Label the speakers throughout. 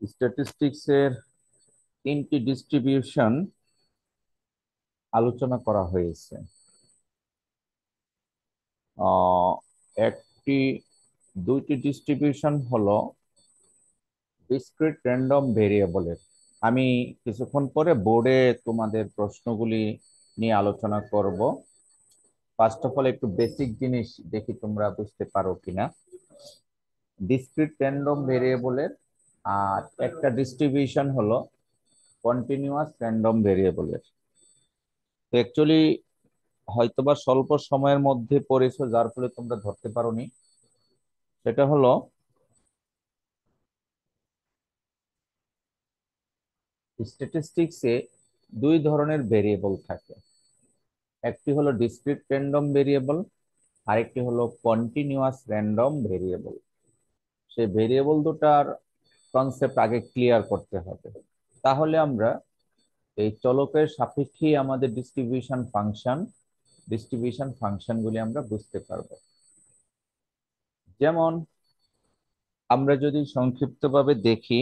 Speaker 1: স্ট্যাটিস্টিক্সের তিনটি ডিস্ট্রিবিউশন আলোচনা করা হয়েছে। আহ, একটি দুইটি ডিস্ট্রিবিউশন হলো ডিসক্রিট র্যান্ডম ভেরিয়েবলের। আমি কিছুক্ষণ পরে বোর্ডে তোমাদের প্রশ্নগুলি নিয়ে আলোচনা করব। ফার্স্ট অফ অল একটু বেসিক জিনিস দেখি তোমরা বুঝতে পারো কিনা। ডিসক্রিট র্যান্ডম ভেরিয়েবলের আর একটা ডিস্ট্রিবিউশন হলো কন্টিনিউয়াস র্যান্ডম ভেরিয়েবলের। তো অ্যাকচুয়ালি হয়তোবা স্বল্প সময়ের মধ্যে পড়েছো, যার ফলে তোমরা ধরতে পারোনি। সেটা হলো স্ট্যাটিস্টিক্সে দুই ধরনের ভেরিয়েবল থাকে। একটি হলো ডিসক্রিট র্যান্ডম ভেরিয়েবল, আরেকটি হলো কন্টিনিউয়াস র্যান্ডম ভেরিয়েবল। সেই ভেরিয়েবল দুটার কনসেপ্ট আগে ক্লিয়ার করতে হবে, তাহলে আমরা এই চলকের সাপেক্ষে আমাদের ডিস্ট্রিবিউশন ফাংশনগুলি আমরা বুঝতে পারবো। যেমন আমরা যদি সংক্ষিপ্তভাবে দেখি,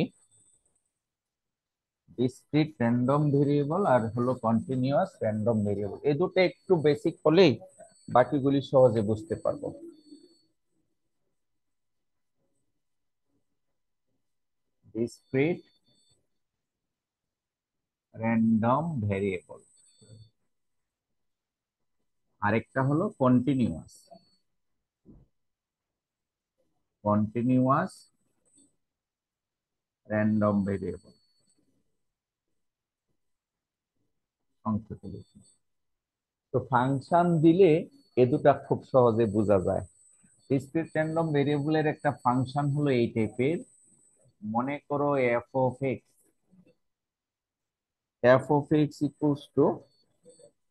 Speaker 1: ডিসক্রিট র্যান্ডম ভেরিয়েবল আর হলো কন্টিনিউয়াস র্যান্ডম ভেরিয়েবল, এই দুটো একটু বেসিক হলেই বাকিগুলি সহজে বুঝতে পারবো। ডিসক্রিট র্যান্ডম ভেরিয়েবল, আরেকটা হলো কন্টিনিউয়াস র্যান্ডম ভেরিয়েবল, সংক্ষেপে লিখি। তো ফাংশন দিলে এ দুটা খুব সহজে বোঝা যায়। ডিসক্রিট র্যান্ডম ভেরিয়েবলের একটা ফাংশন হলো এই টাইপের। মনে করো f of x equals two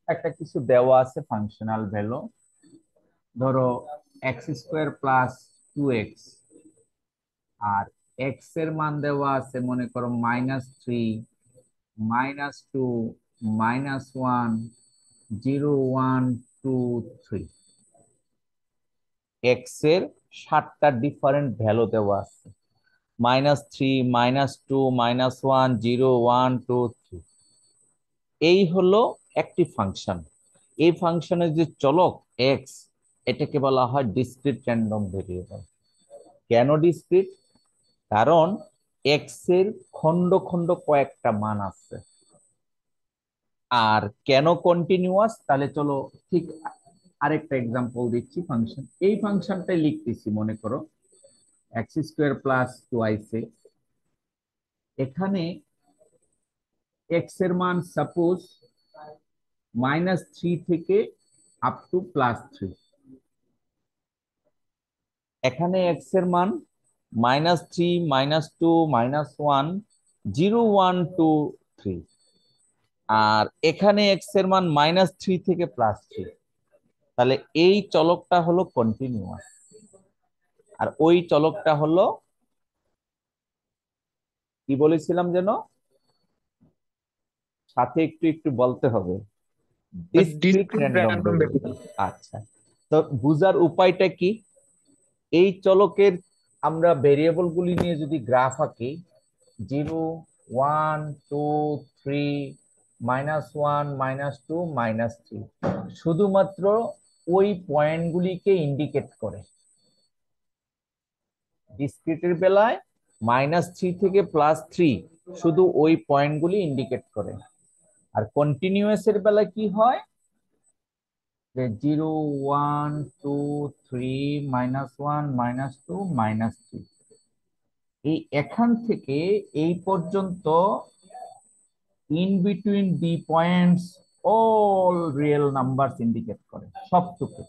Speaker 1: একটা কিছু দেওয়া আছে ফাংশনাল ভ্যালু, ধরো x² প্লাস 2x, আর এক্স এর মান দেওয়া আছে মনে করো -3, -2, -1, 0, 1, 2, 3। এক্স এর 7টা ডিফারেন্ট ভ্যালু দেওয়া আছে, -3, -2, -1, 0, 1, 2, 3। এই হলো একটি ফাংশন। এই ফাংশনের যে চলক এক্স, এটাকে বলা হয় ডিসক্রিট র্যান্ডম ভেরিয়েবল। কেন ডিসক্রিট? কারণ এক্স এর খন্ড খন্ড কয়েকটা মান আছে। আর কেন কন্টিনিউয়াস? তাহলে চলো ঠিক আরেকটা এক্সাম্পল দিচ্ছি। এই ফাংশনটাই লিখতেছি, মনে করো x² প্লাস 2x। এখানে এক্স এর মান সাপোজ -3 থেকে আপ টু +3। এখানে এক্স এর মান -3, -2, -1, 0, 1, 2, 3। আর এখানে এক্স এর মান -3 থেকে +3। তাহলে এই চলকটা হলো কন্টিনিউয়াস, আর ওই চলকটা হলো কি বলেছিলাম যেন, সাথে একটু একটু বলতে হবে, discrete
Speaker 2: discrete
Speaker 1: random
Speaker 2: random
Speaker 1: variable.
Speaker 2: Variable.
Speaker 1: আচ্ছা, তো বুঝার উপায়টা কি? এই চলকের আমরা ভেরিয়েবল গুলি নিয়ে যদি গ্রাফ আঁকি, 0, 1, 2, 3, -1, -2, -3, শুধুমাত্র ওই পয়েন্টগুলিকে ইন্ডিকেট করে। ডিসক্রিটের বেলায় -3 থেকে +3 শুধু ওই পয়েন্টগুলি ইন্ডিকেট করে। আর কন্টিনিউয়াস এর বেলায় কি হয়, যে 0, 1, 2, 3, -1, -2, -3, এই এখান থেকে এই পর্যন্ত in between the points all real numbers indicate করে সবটুকু।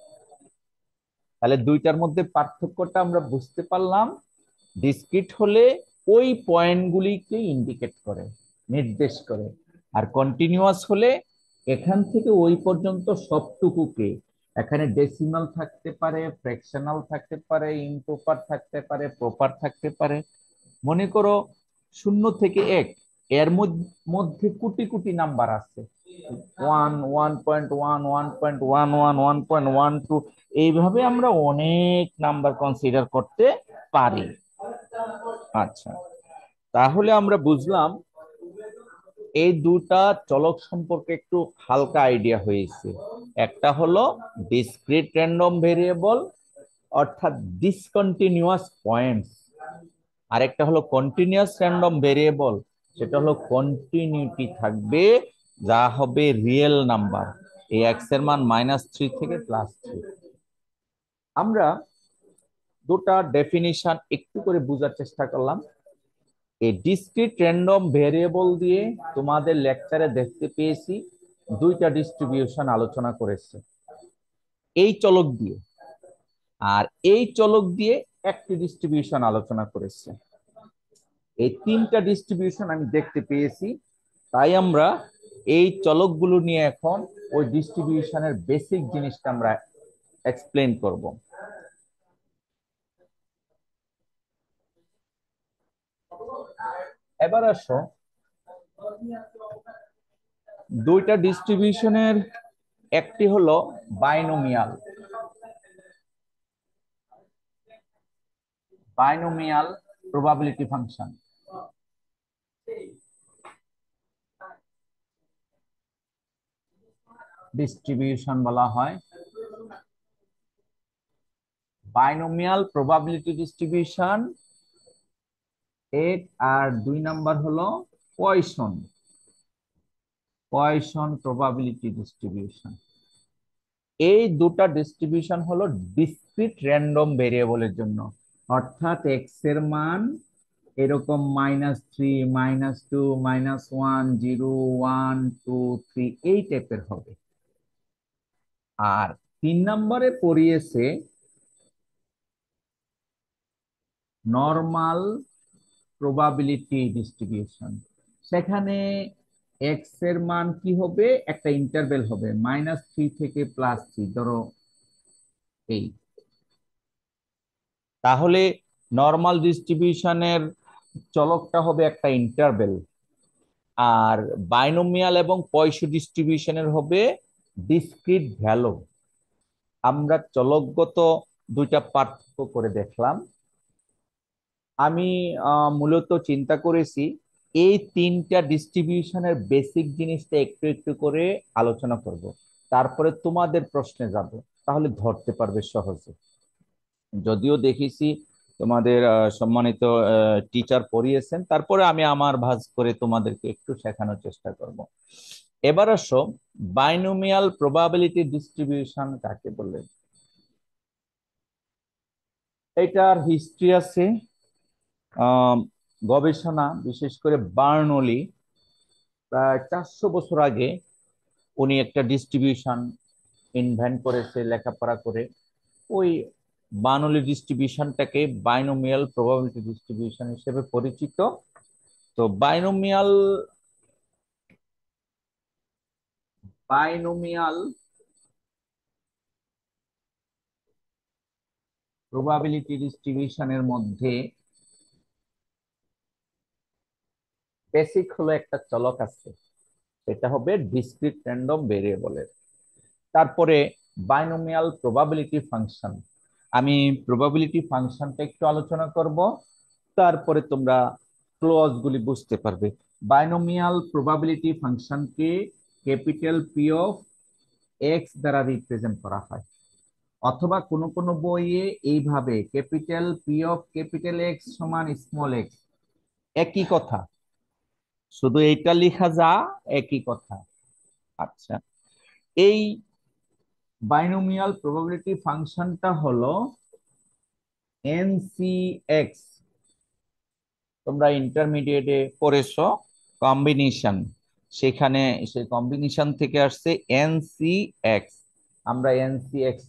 Speaker 1: তাহলে দুইটার মধ্যে পার্থক্যটা আমরা বুঝতে পারলাম। ডিসক্রিট হলে ওই পয়েন্টগুলিকে ইন্ডিকেট করে, নির্দেশ করে। আর কন্টিনিউয়াস হলে এখান থেকে ওই পর্যন্ত সবটুকুকে, এখানে ডেসিমাল থাকতে পারে, ফ্র্যাকশনাল থাকতে পারে, ইমপ্রপার থাকতে পারে, প্রপার থাকতে পারে। মনে করো 0 থেকে 1, এর মধ্যে কোটি কোটি নাম্বার আছে, 1, 1.1, 1.11, 1.12, এইভাবে আমরা অনেক নাম্বার কনসিডার করতে পারি। আচ্ছা, তাহলে আমরা বুঝলাম এই দুটা চলক সম্পর্কে একটু হালকা আইডিয়া হয়েছে। একটা হলো ডিসক্রিট র্যান্ডম ভেরিয়েবল অর্থাৎ ডিসকন্টিনিউয়াস পয়েন্টস, আর একটা হলো কন্টিনিউয়াস র্যান্ডম ভেরিয়েবল, সেটা হলো কন্টিনিউটি থাকবে, যা হবে রিয়েল নাম্বার, এই এক্স এর মান -3 থেকে +3। আমরা দুটা ডেফিনিশন একটু করে বোঝার চেষ্টা করলাম। এই ডিসক্রিট র্যান্ডম ভেরিয়েবল দিয়ে তোমাদের লেকচারে দেখতে পেয়েছি দুইটা ডিস্ট্রিবিউশন আলোচনা করেছে, এই চলক দিয়ে আর এই চলক দিয়ে একটি ডিস্ট্রিবিউশন আলোচনা করেছে। এই তিনটা ডিস্ট্রিবিউশন আমি দেখতে পেয়েছি, তাই আমরা এই চলকগুলো নিয়ে এখন ওই ডিস্ট্রিবিউশনের বেসিক জিনিসটা আমরা এক্সপ্লেন করব। এবার আসো দুইটা ডিস্ট্রিবিউশনের, একটি হলো binomial, binomial probability function. Distribution বলা হয় বাইনোমিয়াল প্রবাবিলিটি ডিস্ট্রিবিউশন। এক আর দুই নাম্বার হলো পয়সন, পয়সন প্রবাবিলিটি ডিস্ট্রিবিউশন। এই দুটা ডিস্ট্রিবিউশন হলো ডিসক্রিট র্যান্ডম ভেরিয়েবলের জন্য, অর্থাৎ এক্স এর মান এরকম -3, -2, -1, 0, 1, 2, 3 এই টাইপের হবে। আর 3 নম্বরে পড়িয়েছে নর্মাল প্রবাবিলিটি ডিস্ট্রিবিউশন। সেখানে এক্স এর মান কি হবে, একটা ইন্টারভেল হবে -3 থেকে +3, ধরো এই। তাহলে নর্মাল ডিস্ট্রিবিউশনের চলকটা হবে একটা ইন্টারভেল, আর বাইনোমিয়াল এবং পয়সো ডিস্ট্রিবিউশনের হবে ডিসক্রিট ভ্যালু। আমরা চলকগত দুইটা পার্থক্য করে দেখলাম। আমি মূলত চিন্তা করেছি এই তিনটা ডিস্ট্রিবিউশনের বেসিক জিনিসটা একটু একটু করে আলোচনা করব, তারপরে তোমাদের প্রশ্নে যাব, তাহলে ধরতে পারবে সহজে। যদিও দেখেছি তোমাদের সম্মানিত টিচার পড়িয়েছেন, তারপরে আমি আমার ভাঁজ করে তোমাদেরকে একটু শেখানোর চেষ্টা করব। এবার আসো বাইনোমিয়াল প্রবাবিলিটি ডিস্ট্রিবিউশন কাকে বলে। এটার হিস্ট্রি আছে, গবেষণা, বিশেষ করে বার্নলি প্রায় 400 বছর আগে উনি একটা ডিস্ট্রিবিউশন ইনভেন্ট করেছে লেখাপড়া করে। ওই বার্নলি ডিস্ট্রিবিউশনটাকে বাইনোমিয়াল প্রবাবিলিটি ডিস্ট্রিবিউশন হিসেবে পরিচিত। তো বাইনোমিয়াল বাইনোমিয়াল প্রবাবিলিটি ডিস্ট্রিবিউশনের মধ্যে বেসিক হলো একটা চলক আছে, সেটা হবে ডিসক্রিট র্যান্ডম ভেরিয়েবলের। তারপরে বাইনোমিয়াল প্রবাবিলিটি ফাংশন, আমি প্রবাবিলিটি ফাংশনটা একটু আলোচনা করব, তারপরে তোমরা ক্লজ গুলি বুঝতে পারবে। বাইনোমিয়াল প্রবাবিলিটি ফাংশনকে ক্যাপিটাল পি অফ এক্স দ্বারা রিপ্রেজেন্ট করা হয়, অথবা কোন কোন বইয়ে এইভাবে capital P of capital x সমান স্মল এক্স, একই কথা, শুধু এইটা লেখা যা একই কথা। আচ্ছা, এই বাইনোমিয়াল প্রবাবিলিটি ফাংশনটা হলো এনসিএক্স। তোমরা ইন্টারমিডিয়েটে পড়েছো কম্বিনেশন, সেখানে সেই কম্বিনেশন থেকে আসছে এনসিএক্স। আমরা এনসিএক্স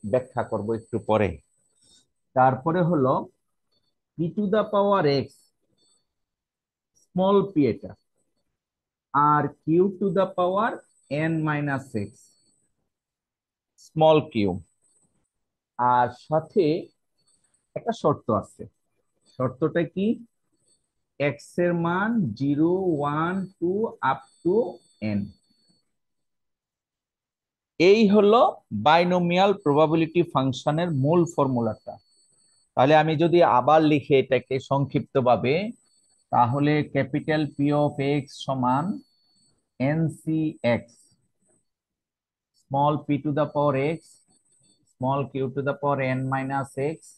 Speaker 1: ব্যাখ্যা করব একটু পরে। তারপরে হলো p to the power x, small p এটা, আর q to the power N minus x, small q. আর সাথে একটা শর্ত আছে, শর্তটা কি, এক্স এর মান 0, 1, 2 আপ টু এন। এই হলো বাইনোমিয়াল প্রবাবিলিটি ফাংশনের মূল ফর্মুলাটা। তাহলে আমি যদি আবার লিখে এটাকে সংক্ষিপ্তভাবে, তাহলে ক্যাপিটাল পি অফ এক্স সমান N C X, small P to the power x, small Q to the power N minus X,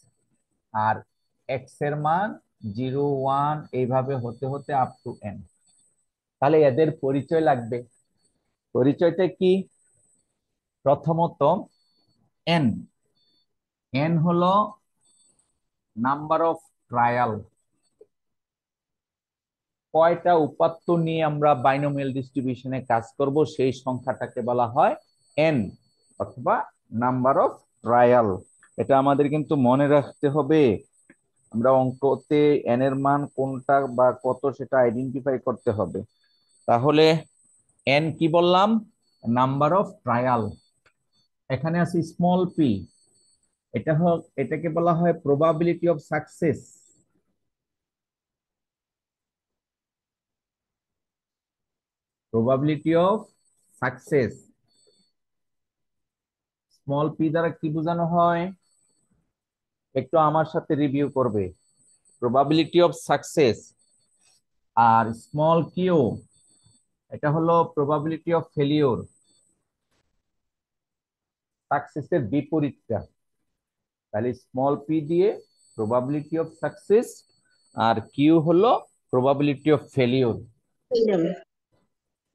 Speaker 1: আর এক্স এর মান 0 1 এইভাবে হতে হতে আপ টু এন। তাহলে এদের পরিচয় লাগবে। পরিচয়টা কি? প্রথমত এন, এন হলো নাম্বার অফ ট্রায়াল। কয়টা উপাত্ত নিয়ে আমরা বাইনোমিয়াল ডিস্ট্রিবিউশনে কাজ করব সেই সংখ্যাটাকে বলা হয় এন, অথবা নাম্বার অফ ট্রায়াল। এটা আমাদের কিন্তু মনে রাখতে হবে। আমরা অঙ্কতে এন এর মান কোনটা বা কত সেটা আইডেন্টিফাই করতে হবে। তাহলে এন কি বললাম? Number of trial. এখানে আছে স্মল পি, এটাকে বলা হয় probability of success. Probability of success small P দ্বারা কি বোঝানো হয়? একটু আমার সাথে রিভিউ করবে। প্রবাবিলিটি অফ সাকসেস আর স্মল কিউ, এটা হলো প্রবাবিলিটি অফ ফেলিওর, সাকসেসের বিপরীতটা। তাহলে স্মল পি দিয়ে প্রবাবিলিটি অফ সাকসেস, আর কিউ হলো প্রবাবিলিটি অফ ফেলিওর।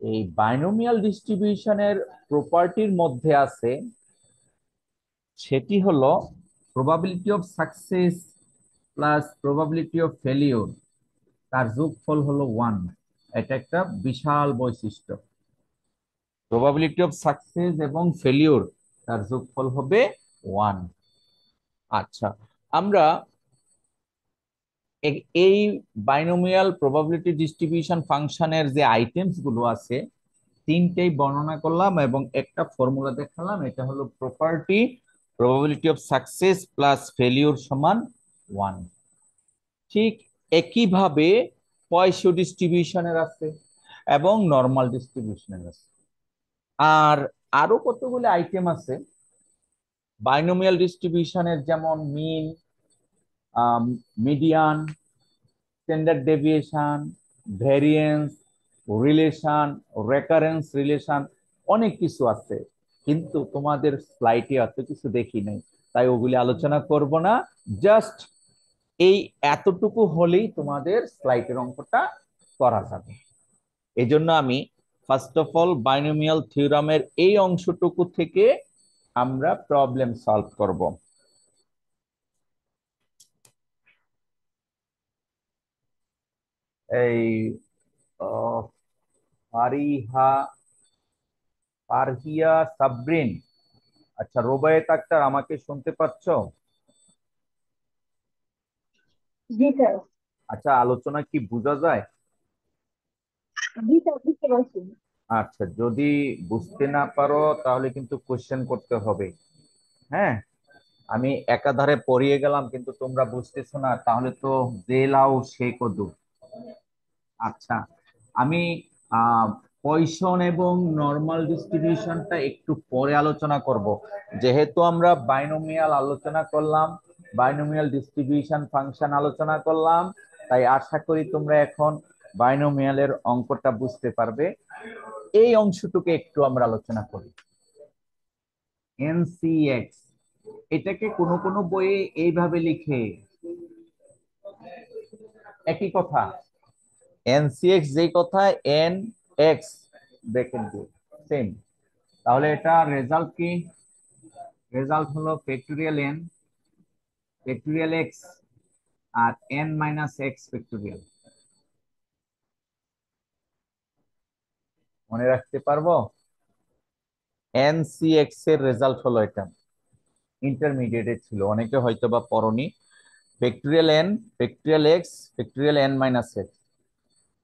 Speaker 1: এই বাইনোমিয়াল ডিস্ট্রিবিউশনের প্রপার্টির মধ্যে আছে, সেটি হলো probability of success plus probability of failure, তার যোগফল হলো 1। এটা একটা বিশাল বৈশিষ্ট্য। প্রবাবিলিটি অফ সাকসেস এবং ফেলিওর তার যোগফল হবে 1। আচ্ছা, আমরা এই বাইনোমিয়াল প্রবাবিলিটি ডিস্ট্রিবিউশন ফাংশনের যে আইটেমস গুলো আছে তিনটেই বর্ণনা করলাম এবং একটা ফর্মুলা দেখালাম। এটা হলো property probability of success plus failure সমান 1। ঠিক একইভাবে পয়সো ডিস্ট্রিবিউশনের আছে এবং নর্মাল ডিস্ট্রিবিউশনের আছে। আর আরো কতগুলো আইটেম আছে বাইনোমিয়াল ডিস্ট্রিবিউশনের, যেমন mean, median, standard deviation, variance, relation, recurrence relation, অনেক কিছু আছে। কিন্তু তোমাদের স্লাইডে এত কিছু দেখি নাই, তাই ওগুলি আলোচনা করব না। জাস্ট এই এতটুকু হলেই তোমাদের স্লাইডের অঙ্কটা করা যাবে। এই জন্য আমি ফার্স্ট অফ অল বাইনোমিয়াল থিওরামের এই অংশটুকু থেকে আমরা প্রবলেম সলভ করব। এই ফারিহা, ফারহিয়া সাবরিন, আচ্ছা রোবায়েত আক্তার, আমাকে শুনতে পাচ্ছ?
Speaker 2: জি স্যার।
Speaker 1: আচ্ছা, আলোচনা কি বোঝা যায়?
Speaker 2: জি স্যার, বুঝতে পারছি।
Speaker 1: আচ্ছা, যদি বুঝতে না পারো তাহলে কিন্তু কোশ্চেন করতে হবে। হ্যাঁ, আমি একাধারে পড়িয়ে গেলাম কিন্তু তোমরা বুঝতেছো না, তাহলে তো যে লাউ সে কদু। আচ্ছা, আমি পয়সন এবং নর্মাল ডিস্ট্রিবিউশনটা একটু পরে আলোচনা করব। যেহেতু আমরা বাইনোমিয়াল আলোচনা করলাম, বাইনোমিয়াল ডিস্ট্রিবিউশন ফাংশন আলোচনা করলাম, তাই আশা করি তোমরা এখন বাইনোমিয়ালের অঙ্কটা বুঝতে পারবে। এই অংশটুকু একটু আমরা আলোচনা করি। এনসিএক্স, এটাকে কোনো কোনো বইয়ে এইভাবে লিখে, একই কথা। এনসিএক্স যেই কথা, এন এক্স ব্র্যাকেট দিয়ে সেম। তাহলে এটা রেজাল্ট কি? রেজাল্ট হলো ফ্যাক্টোরিয়াল এন, ফ্যাক্টোরিয়াল এক্স, আর এন মাইনাস এক্স ফ্যাক্টোরিয়াল। মনে রাখতে পারবো? এনসিএক্স এর রেজাল্ট হলো এটা। ইন্টারমিডিয়েটে ছিল, অনেকে হয়তো বা পড়নি। Factorial n, factorial x, factorial n minus x,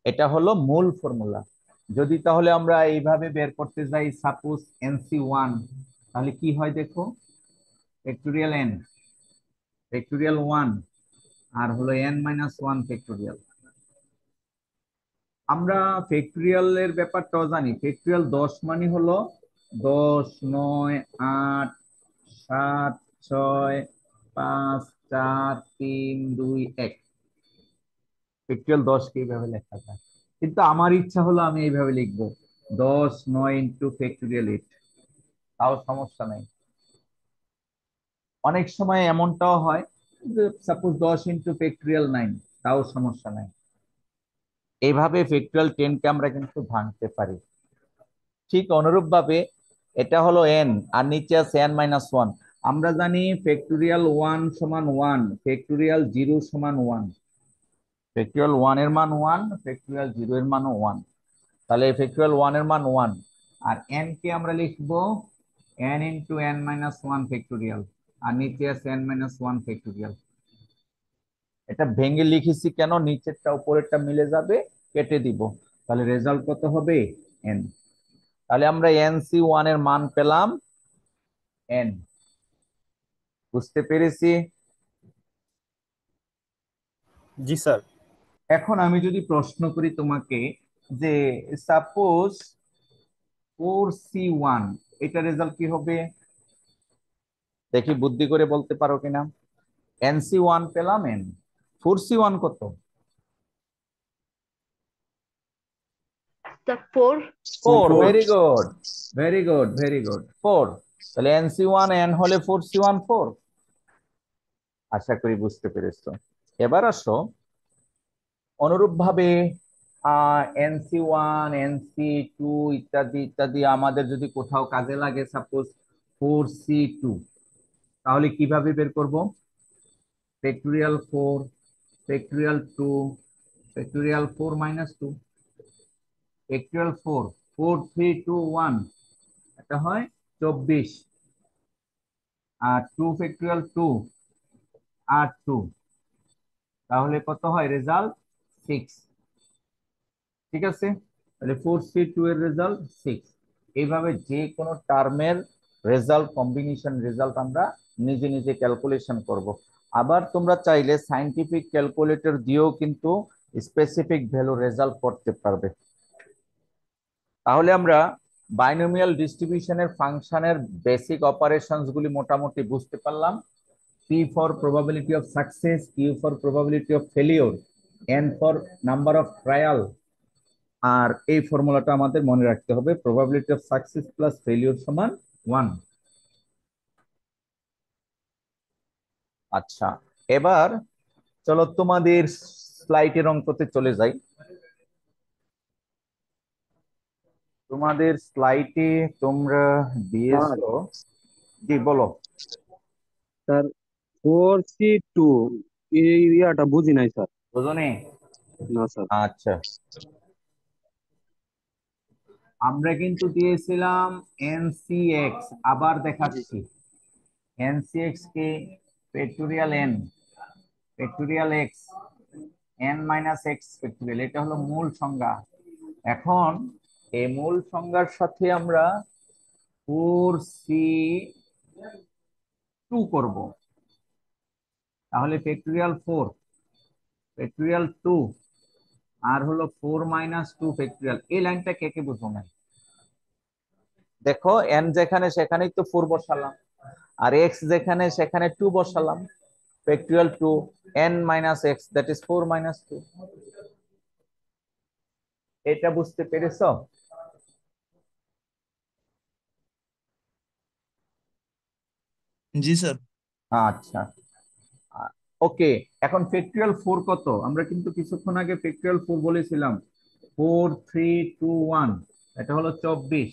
Speaker 1: এটা হলো মূল ফর্মুলা। যদি তাহলে আমরা এইভাবে বের করতে যাই, সাপোজ এনসি ওয়ান, তাহলে কি হয় দেখো, ফ্যাক্টোরিয়াল এন, ফ্যাক্টোরিয়াল ওয়ান, আর হলো এন মাইনাস ওয়ান ফ্যাক্টোরিয়াল। আমরা ফ্যাক্টোরিয়ালের ব্যাপারটাও জানি, ফ্যাক্টোরিয়াল 10 মানে হলো 10 9 8 7 6 5 4 3 2 1। ফ্যাক্টরিয়াল 10 কে এইভাবে লেখা যায়, কিন্তু আমার ইচ্ছা হলো আমি এইভাবে লিখবো 10 9 ইন্টু ফ্যাক্টরিয়াল 8, তাও সমস্যা নাই। অনেক সময় এমনটাও হয় যে সাপোজ 10 ইন্টু ফ্যাক্টরিয়াল 9, তাও সমস্যা নাই। এইভাবে ফ্যাক্টরিয়াল 10 কে আমরা কিন্তু ভাঙতে পারি। ঠিক অনুরূপ ভাবে এটা হলো এন, আর নিচে আছে n-1। আমরা জানি ফ্যাক্টরিয়াল 1 সমান 1, ফ্যাক্টরিয়াল 0 সমান 1। ফ্যাক্টরিয়াল 1 এর মান 1, ফ্যাক্টরিয়াল 0 এর মানও 1। তাহলে ফ্যাক্টরিয়াল 1 এর মান 1, আর n কে আমরা লিখবো n ইন্টু n-1 ফ্যাক্টরিয়াল, আর নিচে আছে n-1 ফ্যাক্টরিয়াল। এটা ভেঙে লিখেছি কেন, নিচেরটা উপরেরটা মিলে যাবে, কেটে দিব, তাহলে রেজাল্ট কত হবে n। তাহলে আমরা nc1 এর মান পেলাম n। বুঝতে পেরেছি?
Speaker 3: জি স্যার।
Speaker 1: এখন আমি যদি প্রশ্ন করি তোমাকে যে সাপোজ 4c1, এটা রেজাল্ট কি হবে? দেখি বুদ্ধি করে বলতে পারো কিনা। nc1 পেলাম n, 4c1 কত?
Speaker 2: The four.
Speaker 1: 4।
Speaker 3: Four.
Speaker 1: Very good, very good, very good, 4। তাহলে nc1 n হলে 4c1 4। আশা করি বুঝতে পেরেছো। এবার আসো অনুরূপ ভাবে nc1 nc2 ইত্যাদি ইত্যাদি আমাদের যদি কোথাও কাজে লাগে, সাপোজ 4c2, তাহলে কিভাবে বের করব? Factorial 4, factorial 2, factorial 4 minus 2, factorial 4, 4 3 2 1, এটা হয় 24, আর 2 ফ্যাক্টরিয়াল 2 আর 2, তাহলে কত হয় রেজাল্ট? 6। ঠিক আছে, তাহলে 4c2 এর রেজাল্ট 6। এইভাবে যে কোনো টার্মের রেজাল্ট, কম্বিনেশন রেজাল্ট আমরা নিজে নিজে ক্যালকুলেশন করব। আবার তোমরা চাইলে সাইন্টিফিক ক্যালকুলেটর দিয়েও কিন্তু স্পেসিফিক ভ্যালু রেজাল্ট করতে পারবে। তাহলে আমরা বাইনোমিয়াল ডিস্ট্রিবিউশনের ফাংশনের বেসিক অপারেশনস গুলি মোটামুটি বুঝতে পারলাম। P for probability of success, Q for probability of failure, N for number of trial। আর এই ফর্মুলাটা আমাদের মনে রাখতে হবে, probability of success plus failure সমান 1। আচ্ছা, এবার চলো তোমাদের স্লাইডের অঙ্কতে চলে যাই। তোমাদের স্লাইডে তোমরা
Speaker 3: স্যার,
Speaker 1: দিয়েছো, জি বলো।
Speaker 3: স্যার 4C2 এই ইয়াটা বুঝি নাই স্যার।
Speaker 1: বুঝনি?
Speaker 3: না স্যার।
Speaker 1: আচ্ছা, আমরা কিন্তু দিয়েছিলাম এনসিএক্স, আবার
Speaker 3: জি
Speaker 1: দেখাচ্ছি।
Speaker 3: স্যার।
Speaker 1: এনসিএক্স কে factorial n, factorial x, n minus x factorial, এটা হলো মূল সংজ্ঞা। এখন এই মূল সংজ্ঞার সাথে আমরা 4c2 করব, তাহলে ফ্যাক্টোরিয়াল 4, ফ্যাক্টোরিয়াল 2, আর হলো 4 মাইনাস 2 ফ্যাক্টোরিয়াল। এই লাইনটা কে কে বুঝো না? দেখো এন যেখানে সেখানেই তো 4 বসালাম, আর এক্স যেখানে সেখানে 2 বসালাম, factorial 2 n minus x, that is 4 minus 2। এটা বুঝতে পেরেছো?
Speaker 4: জি স্যার।
Speaker 1: আচ্ছা, ওকে। এখন ফ্যাক্টোরিয়াল 4 কত? আমরা কিন্তু কিছুক্ষণ আগে ফ্যাক্টোরিয়াল 4 বলেছিলাম, 4 3 2 1, এটা হলো 24।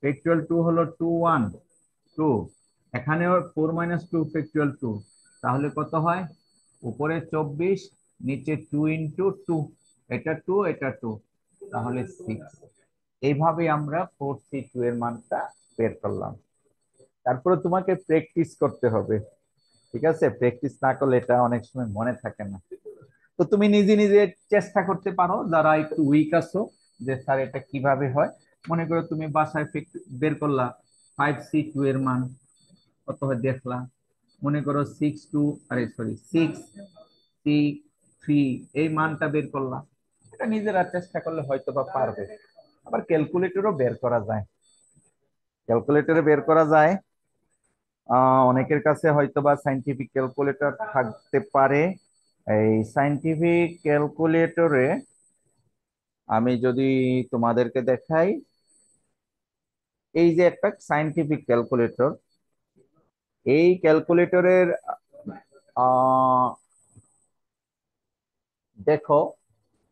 Speaker 1: ফ্যাক্টোরিয়াল 2 হলো 2 1 2, এখানেও 4 মাইনাস 2 ফ্যাক্টোরিয়াল 2, তাহলে কত হয়? উপরে 24, নিচে 2 ইন্টু 2, এটা 2 এটা 2, তাহলে 6। এইভাবে আমরা 4c2 এর মানটা বের করলাম। তারপরে তোমাকে প্র্যাকটিস করতে হবে, ঠিক আছে? প্র্যাকটিস না করলে এটা অনেক সময় মনে থাকে না। তো তুমি নিজে নিজে চেষ্টা করতে পারো, যারা একটু উইক আছো, যে স্যার এটা কিভাবে হয়। মনে করো তুমি বাসায় বের করলা 5c2 এর মান কত হয় দেখলা, মনে করো 6 2, আরে সরি 6c3 এই মানটা বের করলা। এটা নিজেরা চেষ্টা করলে হয়তো বা পারবে। আবার ক্যালকুলেটরও বের করা যায়, ক্যালকুলেটরে বের করা যায়। অনেকের কাছে হয়তো বা সাইন্টিফিক ক্যালকুলেটর থাকতে পারে। এই সায়েন্টিফিক ক্যালকুলেটরে আমি যদি তোমাদেরকে দেখাই, এই যে একটা সায়েন্টিফিক ক্যালকুলেটর, এই ক্যালকুলেটরের দেখো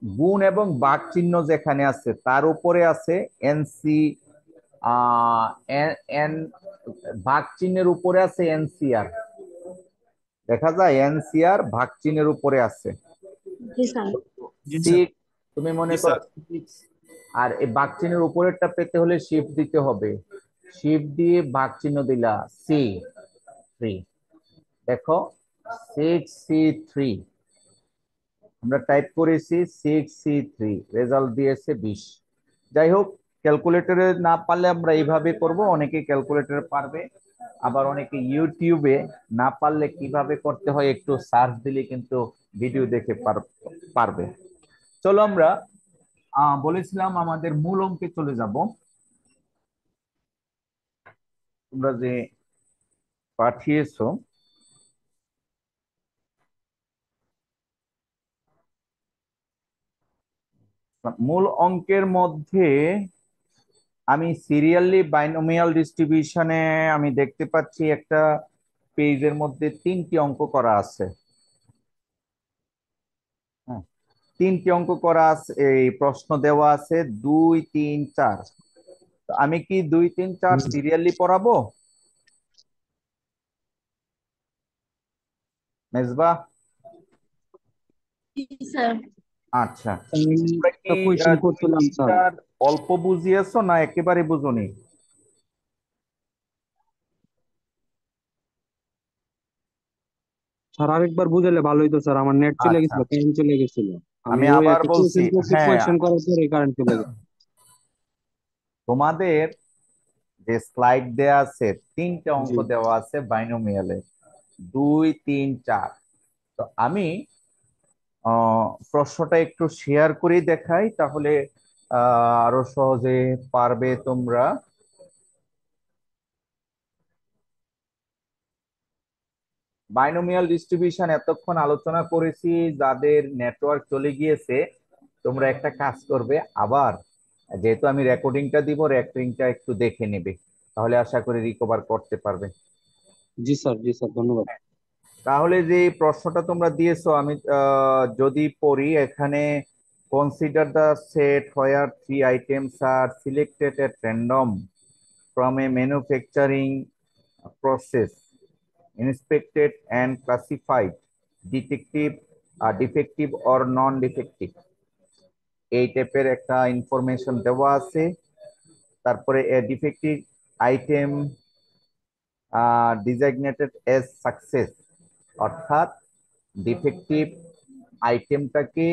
Speaker 1: গুণ এবং ভাগ চিহ্ন যেখানে আছে তার উপরে আছে এনসি, এন ভাগ চিহ্নের উপরে আছে এনসিআর, দেখা যায় এনসিআর ভাগ চিহ্নের উপরে আছে।
Speaker 2: জি স্যার।
Speaker 1: সিক্স, তুমি মনে করো সিক্স, আর এই ভাগ চিহ্নের উপরেরটা পেতে হলে শিফট দিতে হবে, শিফট দিয়ে ভাগ চিহ্ন দিলা সি থ্রি, দেখো 6C3 আমরা টাইপ করেছি 6C3, রেজাল্ট দিয়েছে 20। যাই হোক, ক্যালকুলেটরে না পারলে আমরা এইভাবে করব, অনেকে ক্যালকুলেটরে পারবে, আবার অনেকে ইউটিউবে না পারলে কিভাবে করতে হয় একটু সার্চ দিলে কিন্তু ভিডিও দেখে পারবে। চলো আমরা বলেছিলাম আমাদের মূল অঙ্কে চলে যাব। তোমরা যে পাঠিয়েছো মূল অঙ্কের মধ্যে আমি সিরিয়ালি বাইনোমিয়াল ডিস্ট্রিবিউশনে আমি দেখতে পাচ্ছি একটা পেজের মধ্যে 3টি অঙ্ক করা আছে। হ্যাঁ, 3টি অঙ্ক করা আছে, এই প্রশ্ন দেওয়া আছে 2, 3, 4। আমি কি 2, 3, 4 সিরিয়ালি পড়াবো মেজবা?
Speaker 2: জি স্যার।
Speaker 1: আচ্ছা,
Speaker 3: আমি
Speaker 1: তোমরা কি
Speaker 3: একটা কোয়েশ্চেন
Speaker 1: 2,
Speaker 3: করছিলাম
Speaker 1: 3,
Speaker 3: স্যার।
Speaker 1: 4 অল্প বুঝিয়েছো না একেবারে বুঝোনি?
Speaker 3: স্যার আরেকবার বুঝালে ভালো হইতো স্যার, আমার নেট চলে
Speaker 1: আচ্ছা,
Speaker 3: গেছিল, কারেন্ট চলে গেছিল। আমি
Speaker 1: আমি
Speaker 3: ওই
Speaker 1: আবার
Speaker 3: একটা
Speaker 1: বলছি,
Speaker 3: কোয়েশ্চেন করছি,
Speaker 1: হ্যাঁ,
Speaker 3: কোয়েশ্চেন করার পরে কারেন্ট চলে গেছে।
Speaker 1: তোমাদের যে স্লাইড দেয়া আছে 3টে অঙ্ক
Speaker 3: জি
Speaker 1: দেওয়া আছে বাইনোমিয়ালে 2, 3, 4। তো আমি প্রশ্নটা একটু শেয়ার করে দেখাই, তাহলে আরো সহজে পারবে তোমরা। বাইনোমিয়াল ডিস্ট্রিবিউশন এতক্ষণ আলোচনা করেছি, যাদের নেটওয়ার্ক চলে গিয়েছে তোমরা একটা কাজ করবে, আবার যেহেতু আমি রেকর্ডিংটা দিব, রেকর্ডিংটা একটু দেখে নেবে, তাহলে আশা করি রিকভার করতে পারবে।
Speaker 3: জি স্যার, জি স্যার, ধন্যবাদ।
Speaker 1: তাহলে যে প্রশ্নটা তোমরা দিয়েছো আমি যদি পড়ি এখানে, consider the set where 3 items are selected at random from a manufacturing process, inspected and classified, detective, defective or non-defective, এই টাইপের একটা ইনফরমেশন দেওয়া আছে। তারপরে এ ডিফেক্টিভ আইটেম ডিজাইগনেটেড এজ সাকসেস, অর্থাৎ ডিফেক্টিভ আইটেমটাকে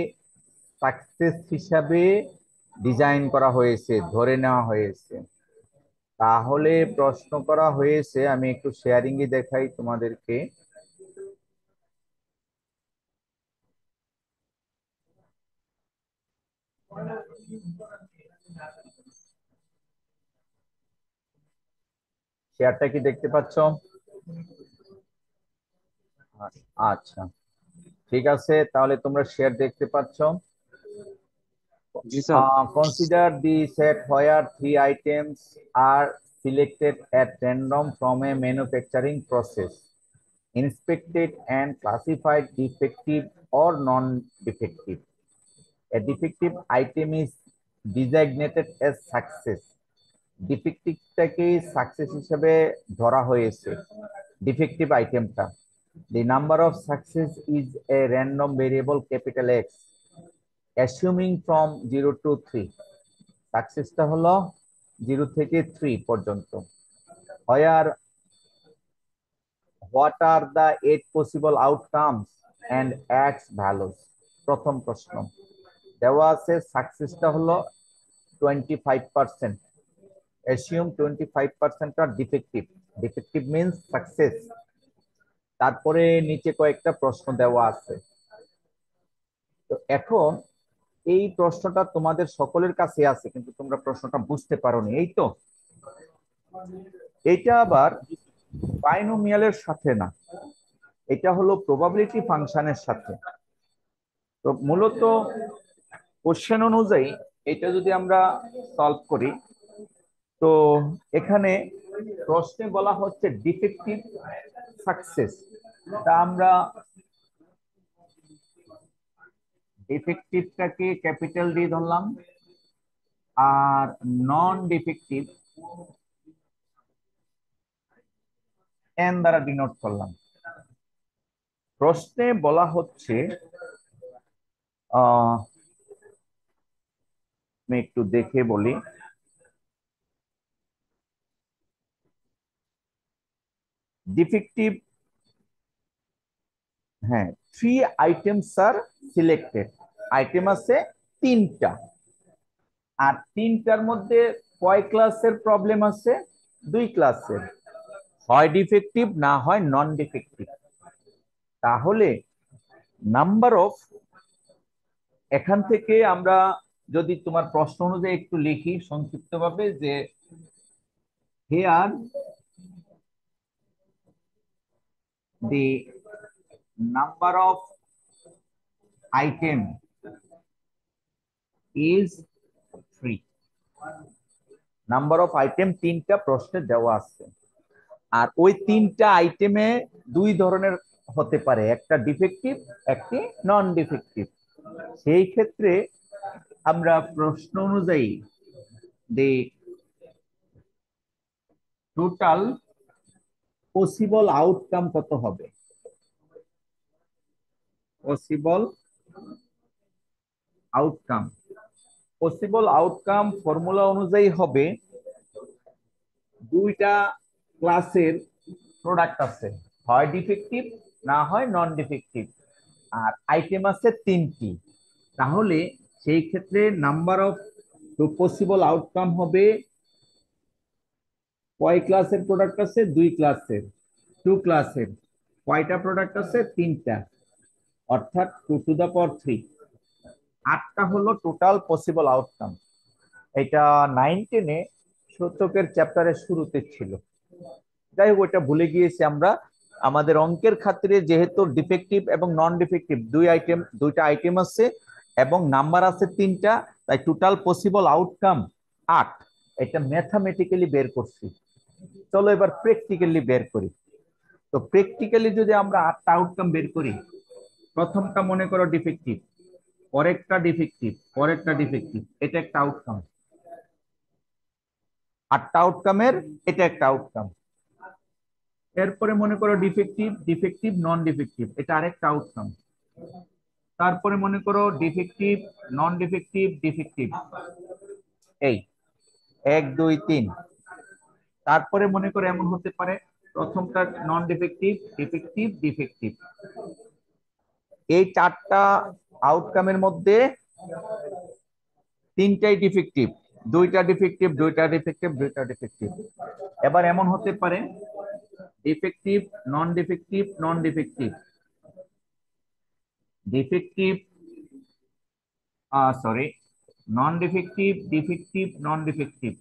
Speaker 1: সাকসেস হিসাবে ডিজাইন করা হয়েছে, ধরে নেওয়া হয়েছে। তাহলে প্রশ্ন করা হয়েছে, আমি একটু শেয়ারিং এ দেখাই তোমাদেরকে। শেয়ারটা কি দেখতে পাচ্ছ? আচ্ছা, ঠিক আছে, তাহলে তোমরা শেয়ার দেখতে পাচ্ছ।
Speaker 3: জি sir.
Speaker 1: Consider the set where 3 items are selected at random from a manufacturing process, inspected and classified defective or non-defective. A defective item is designated as success. ডিফেক্টিভটাকে সাকসেস হিসেবে ধরা হয়েছে ডিফেক্টিভ আইটেমটা। The number of success is a random variable capital X, assuming from 0 to 3, সাকসেসটা হলো 0 থেকে 3 পর্যন্ত। Where what are the 8 possible outcomes and X values? প্রথম প্রশ্ন দেওয়া আছে, সাকসেসটা হলো 25%, assume 25% are defective, defective means success। তারপরে নিচে কয়েকটা প্রশ্ন দেওয়া আছে। তো এখন এই প্রশ্নটা তোমাদের সকলের কাছে আছে, কিন্তু তোমরা প্রশ্নটা বুঝতে পারোনি, এই তো। এইটা আবার বাইনোমিয়ালের সাথে না, এটা হলো প্রবাবিলিটি ফাংশনের সাথে। তো মূলত কোশ্চেন অনুযায়ী এটা যদি আমরা সলভ করি, তো এখানে প্রশ্নে বলা হচ্ছে ডিফেক্টিভ সাকসেস। তা আমরা ডিফেক্টিভটাকে ক্যাপিটাল ডি ধরলাম, আর নন ডিফেক্টিভ এন দ্বারা ডিনোট করলাম। প্রশ্নে বলা হচ্ছে আমি একটু দেখে বলি, ডিফেক্টিভ, হ্যাঁ, 3 আইটেমস আর সিলেক্টেড। আইটেম আছে 3টা, আর 3টার মধ্যে কয় ক্লাসের প্রবলেম আছে? 2 ক্লাসের, হয় ডিফেক্টিভ না হয় নন ডিফেক্টিভ। তাহলে নাম্বার অফ, এখান থেকে আমরা যদি তোমার প্রশ্ন অনুযায়ী একটু লিখি সংক্ষিপ্তভাবে, যে here the number of item is 3। Number of item 3টা প্রশ্নে দেওয়া আছে, আর ওই 3টা আইটেমে 2 ধরনের হতে পারে, একটা ডিফেক্টিভ, একটি নন ডিফেক্টিভ। সেই ক্ষেত্রে আমরা প্রশ্ন অনুযায়ী the টোটাল পসিবল আউটকাম কত হবে? Possible outcome, possible outcome formula অনুযায়ী হবে 2টা ক্লাসের প্রোডাক্ট আছে, হয় ডিফেক্টিভ না হয় নন ডিফেক্টিভ, আর আইটেম আছে 3টি। তাহলে সেই ক্ষেত্রে নাম্বার অফ পসিবল আউটকাম হবে, কয় ক্লাসের প্রোডাক্ট আছে? 2 ক্লাসের, 2 ক্লাসের। কয়টা প্রোডাক্ট আছে? 3টা, অর্থাৎ 2 টু দা পাওয়ার 3। 8টা হলো টোটাল পসিবল আউটকাম। এটা 9-10-এ সূচকের চ্যাপ্টারের শুরুতে ছিল। যাই হোক, ওইটা ভুলে গিয়েছি আমরা। আমাদের অঙ্কের খাতিরে যেহেতু ডিফেক্টিভ এবং নন ডিফেক্টিভ 2টা আইটেম আছে এবং নাম্বার আছে 3টা, তাই টোটাল পসিবল আউটকাম 8। এটা ম্যাথামেটিক্যালি বের করছি। চলো এবার প্র্যাকটিক্যালি বের করি। তো প্র্যাকটিক্যালি যদি আমরা 8টা আউটকাম বের করি, প্রথমটা মনে করো ডিফেক্টিভ, পরেরটা ডিফেক্টিভ, পরেরটা ডিফেক্টিভ, এটা একটা আউটকাম। 8টা আউটকামের এটা একটা আউটকাম। এরপরে মনে করো ডিফেক্টিভ, ডিফেক্টিভ, নন ডিফেক্টিভ, এটা আরেকটা আউটকাম। তারপরে মনে করো ডিফেক্টিভ, নন ডিফেক্টিভ, ডিফেক্টিভ, এই 1 2 3। তারপরে মনে করো এমন হতে পারে প্রথমটা নন ডিফেক্টিভ, ডিফেক্টিভ, ডিফেক্টিভ। এই 4টা আউটকামের মধ্যে 3টাই ডিফেক্টিভ, 2টা ডিফেক্টিভ, 2টা ডিফেক্টিভ, 2টা ডিফেক্টিভ। এবার এমন হতে পারে ডিফেক্টিভ, নন ডিফেক্টিভ, নন ডিফেক্টিভ, ডিফেক্টিভ, সরি, নন ডিফেক্টিভ, ডিফেক্টিভ, নন ডিফেক্টিভ,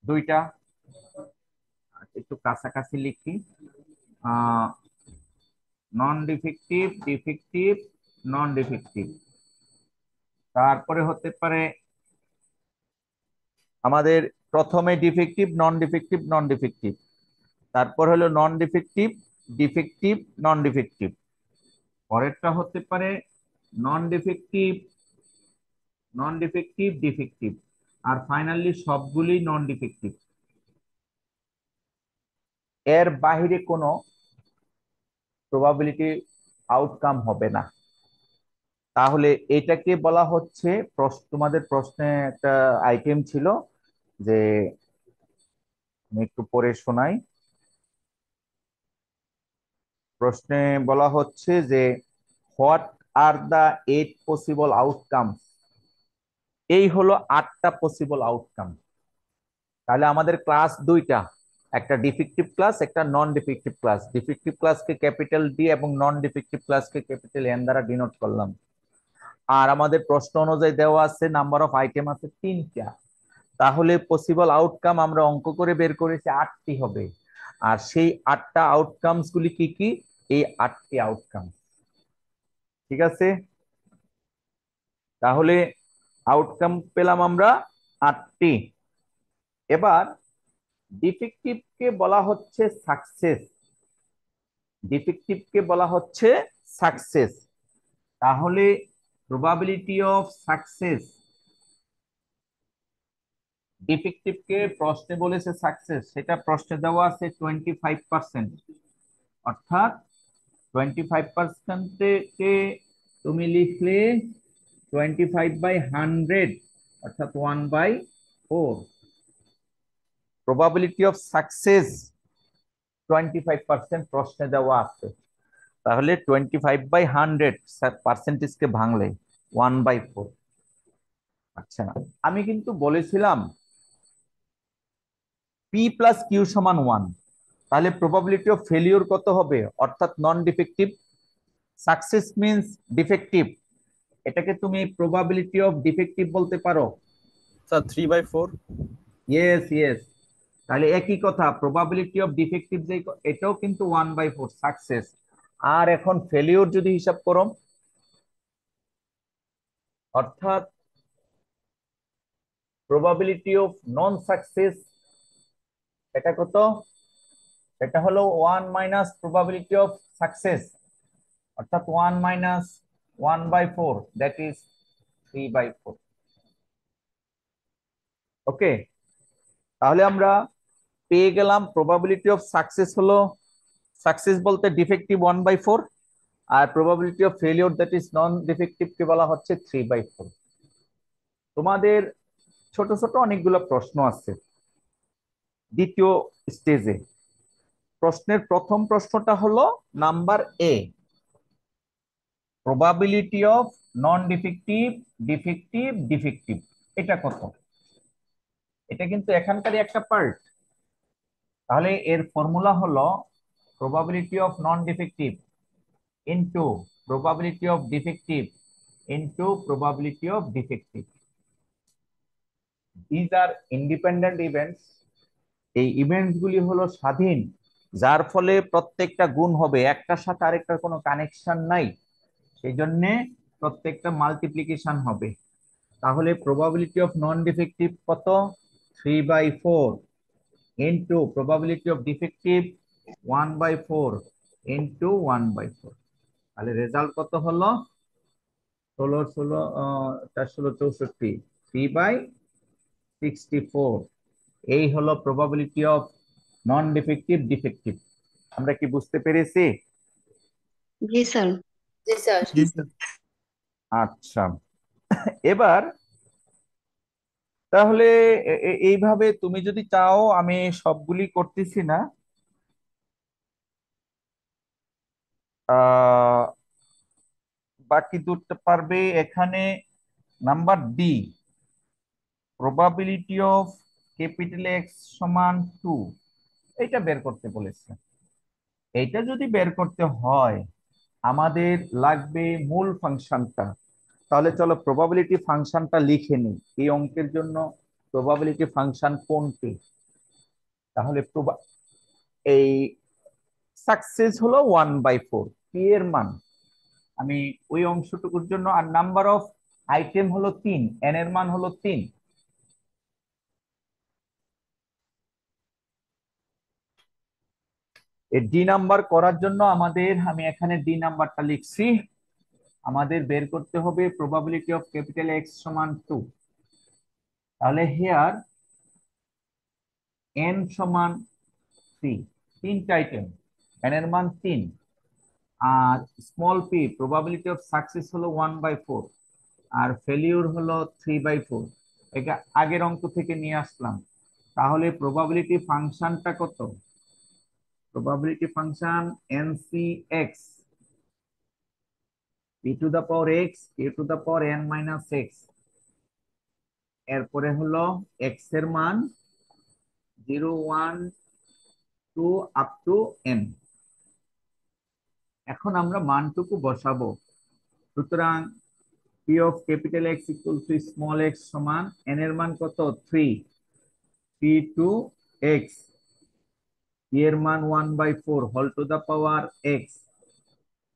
Speaker 1: 2টা। একটু কাছাকাছি লিখি, নন ডিফেক্টিভ, ডিফেক্টিভ, নন ডিফেক্টিভ। তারপরে হতে পারে আমাদের প্রথমে ডিফেক্টিভ, নন ডিফেক্টিভ, নন ডিফেক্টিভ, তারপর হলো নন ডিফেক্টিভ, ডিফেক্টিভ, নন ডিফেক্টিভ। পরেরটা হতে পারে নন ডিফেক্টিভ, নন ডিফেক্টিভ, ডিফেক্টিভ, আর ফাইনালি সবগুলি নন ডিফেক্টিভ। এর বাহিরে কোনো প্রবাবিলিটি আউটকাম হবে না। তাহলে এটাকে বলা হচ্ছে, তোমাদের প্রশ্নে একটা আইটেম ছিল যে, আমি একটু পরে শোনাই। প্রশ্নে বলা হচ্ছে যে what are the 8 possible outcome. এই হলো 8টা পসিবল আউটকাম। তাহলে আমাদের ক্লাস 2টা, একটা ডিফেক্টিভ ক্লাস, একটা নন ডিফেক্টিভ ক্লাস। ডিফেক্টিভ ক্লাসকে ক্যাপিটাল ডি এবং নন ডিফেক্টিভ ক্লাসকে ক্যাপিটাল এন দ্বারা ডিনোট করলাম। আর আমাদের প্রশ্ন অনুযায়ী দেওয়া আছে নাম্বার অফ আইটেম আছে 3টা। তাহলে পসিবল আউটকাম আমরা অঙ্ক করে বের করেছি 8টি হবে। আর সেই 8টা আউটকামস গুলি কি কি? এই 8টি আউটকাম। ঠিক আছে? তাহলে আউটকাম পেলাম আমরা 8টি। এবার ডিফেক্টিভকে বলা হচ্ছে সাকসেস, ডিফেক্টিভকে বলা হচ্ছে সাকসেস। তাহলে প্রবাবিলিটি অফ সাকসেস, ডিফেক্টিভকে প্রশ্নে বলেছে সাকসেস, সেটা প্রশ্নে দেওয়া আছে 25%। অর্থাৎ 25%কে তুমি লিখলে 25/100, অর্থাৎ 1/4। প্রবাবিলিটি অফ সাকসেস 25% প্রশ্নে দেওয়া আছে। তাহলে 25/100 পার্সেন্টেজকে ভাঙলে 1/4। আচ্ছা, আমি কিন্তু বলেছিলাম পি প্লাস কিউ সমান 1। তাহলে প্রবাবিলিটি অফ ফেলিওর কত হবে? অর্থাৎ নন ডিফেক্টিভ। সাকসেস মিন্স ডিফেক্টিভ, এটাকে তুমি প্রবাবিলিটি অফ ডিফেক্টিভ বলতে পারো।
Speaker 4: স্যার 3/4।
Speaker 1: Yes yes. তাহলে একই কথা, প্রবাবিলিটি অফ ডিফেক্টিভ যে এটাও কিন্তু 1/4 সাকসেস। আর এখন ফেলিওর যদি হিসাব করো, অর্থাৎ প্রবাবিলিটি অফ নন সাকসেস, এটা কত? এটা হলো 1 মাইনাস প্রবাবিলিটি অফ সাকসেস, অর্থাৎ 1 মাইনাস 1/4, দ্যাট ইজ 3/4। ওকে, তাহলে আমরা পেয়ে গেলাম প্রবাবিলিটি অফ সাকসেস হলো, সাকসেস বলতে ডিফেক্টিভ 1/4, আর probability of failure that is non defective কে বলা হচ্ছে 3/4। তোমাদের ছোট ছোট অনেকগুলো প্রশ্ন আছে দ্বিতীয় স্টেজে। প্রশ্নের প্রথম প্রশ্নটা হলো number A, probability of non defective, defective, defective, এটা কত? এটা কিন্তু এখানকারই একটা পার্ট। তাহলে এর ফর্মুলা হলো probability of non defective into probability of defective into probability of defective. These are independent events. এই ইভেন্টস গুলি হলো স্বাধীন, যার ফলে প্রত্যেকটা গুণ হবে, একটার সাথে আরেকটার কোনো কানেকশন নাই, সেই জন্য প্রত্যেকটা মাল্টিপ্লিকেশন হবে। তাহলে প্রবাবিলিটি অফ নন ডিফেক্টিভ কত? 3/4 into probability of defective 1/4 into 1/4। তাহলে রেজাল্ট কত হলো? 4 4 3/64। এই হলো probability of non defective, defective. আমরা কি বুঝতে পেরেছি?
Speaker 2: জি স্যার।
Speaker 5: জি স্যার।
Speaker 4: জি স্যার।
Speaker 1: আচ্ছা, এবার তাহলে এইভাবে তুমি যদি চাও, আমি সবগুলি করতেছি না, আহ বাকি দুটো পারবে। এখানে number D, probability of capital x সমান 2, এটা বের করতে বলেছে। এইটা যদি বের করতে হয় আমাদের লাগবে মূল ফাংশনটা। তাহলে চলো প্রবাবিলিটি ফাংশনটা লিখে নিই এই অঙ্কের জন্য। প্রবাবিলিটি ফাংশন কোনটি? তাহলে এই সাকসেস হলো 1/4, পি এর মান আমি ওই অংশটুকুর জন্য, আর নাম্বার অফ আইটেম হলো 3, এন এর মান হলো 3। এই ডি নাম্বার করার জন্য আমাদের, আমি এখানে ডি নাম্বারটা লিখছি, আমাদের বের করতে হবে প্রবাবিলিটি অফ ক্যাপিটাল এক্স সমান 2। তাহলে হেয়ার এন সমান 3, তিনটা আইটেম, এন এর মান 3, আর small p probability of success হলো 1/4, আর ফেলিউর হলো 3/4। এটা আগের অঙ্ক থেকে নিয়ে আসলাম। তাহলে প্রবাবিলিটি ফাংশনটা কত? Probability function N C X, P to the power X, K to the power N minus X, এরপরে হলো এক্স এর মান 0 1 2 আপ টু এন। এখন আমরা মানটুকু বসাবো। সুতরাং P of capital x equal to small x সমান এন এর মান কত? 3, পি টু এক্স, পি এর মান 1/4 whole to the power X,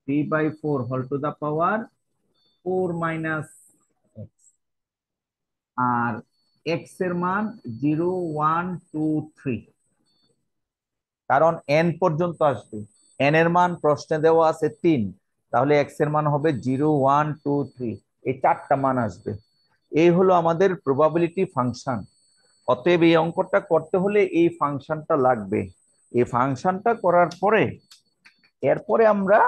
Speaker 1: 3/4 whole to the power 4 minus আর এক্স এর মান 0 1 2 3, কারণ এন পর্যন্ত আসবে। এন এর মান প্রশ্নে দেওয়া আছে 3, তাহলে এক্স এর মান হবে 0 1 2 3, এই 4টা মান আসবে। এই হলো আমাদের প্রবাবিলিটি ফাংশন। অতএব এই অঙ্কটা করতে হলে এই ফাংশনটা লাগবে। এই ফাংশনটা করার পরে এরপরে আমরা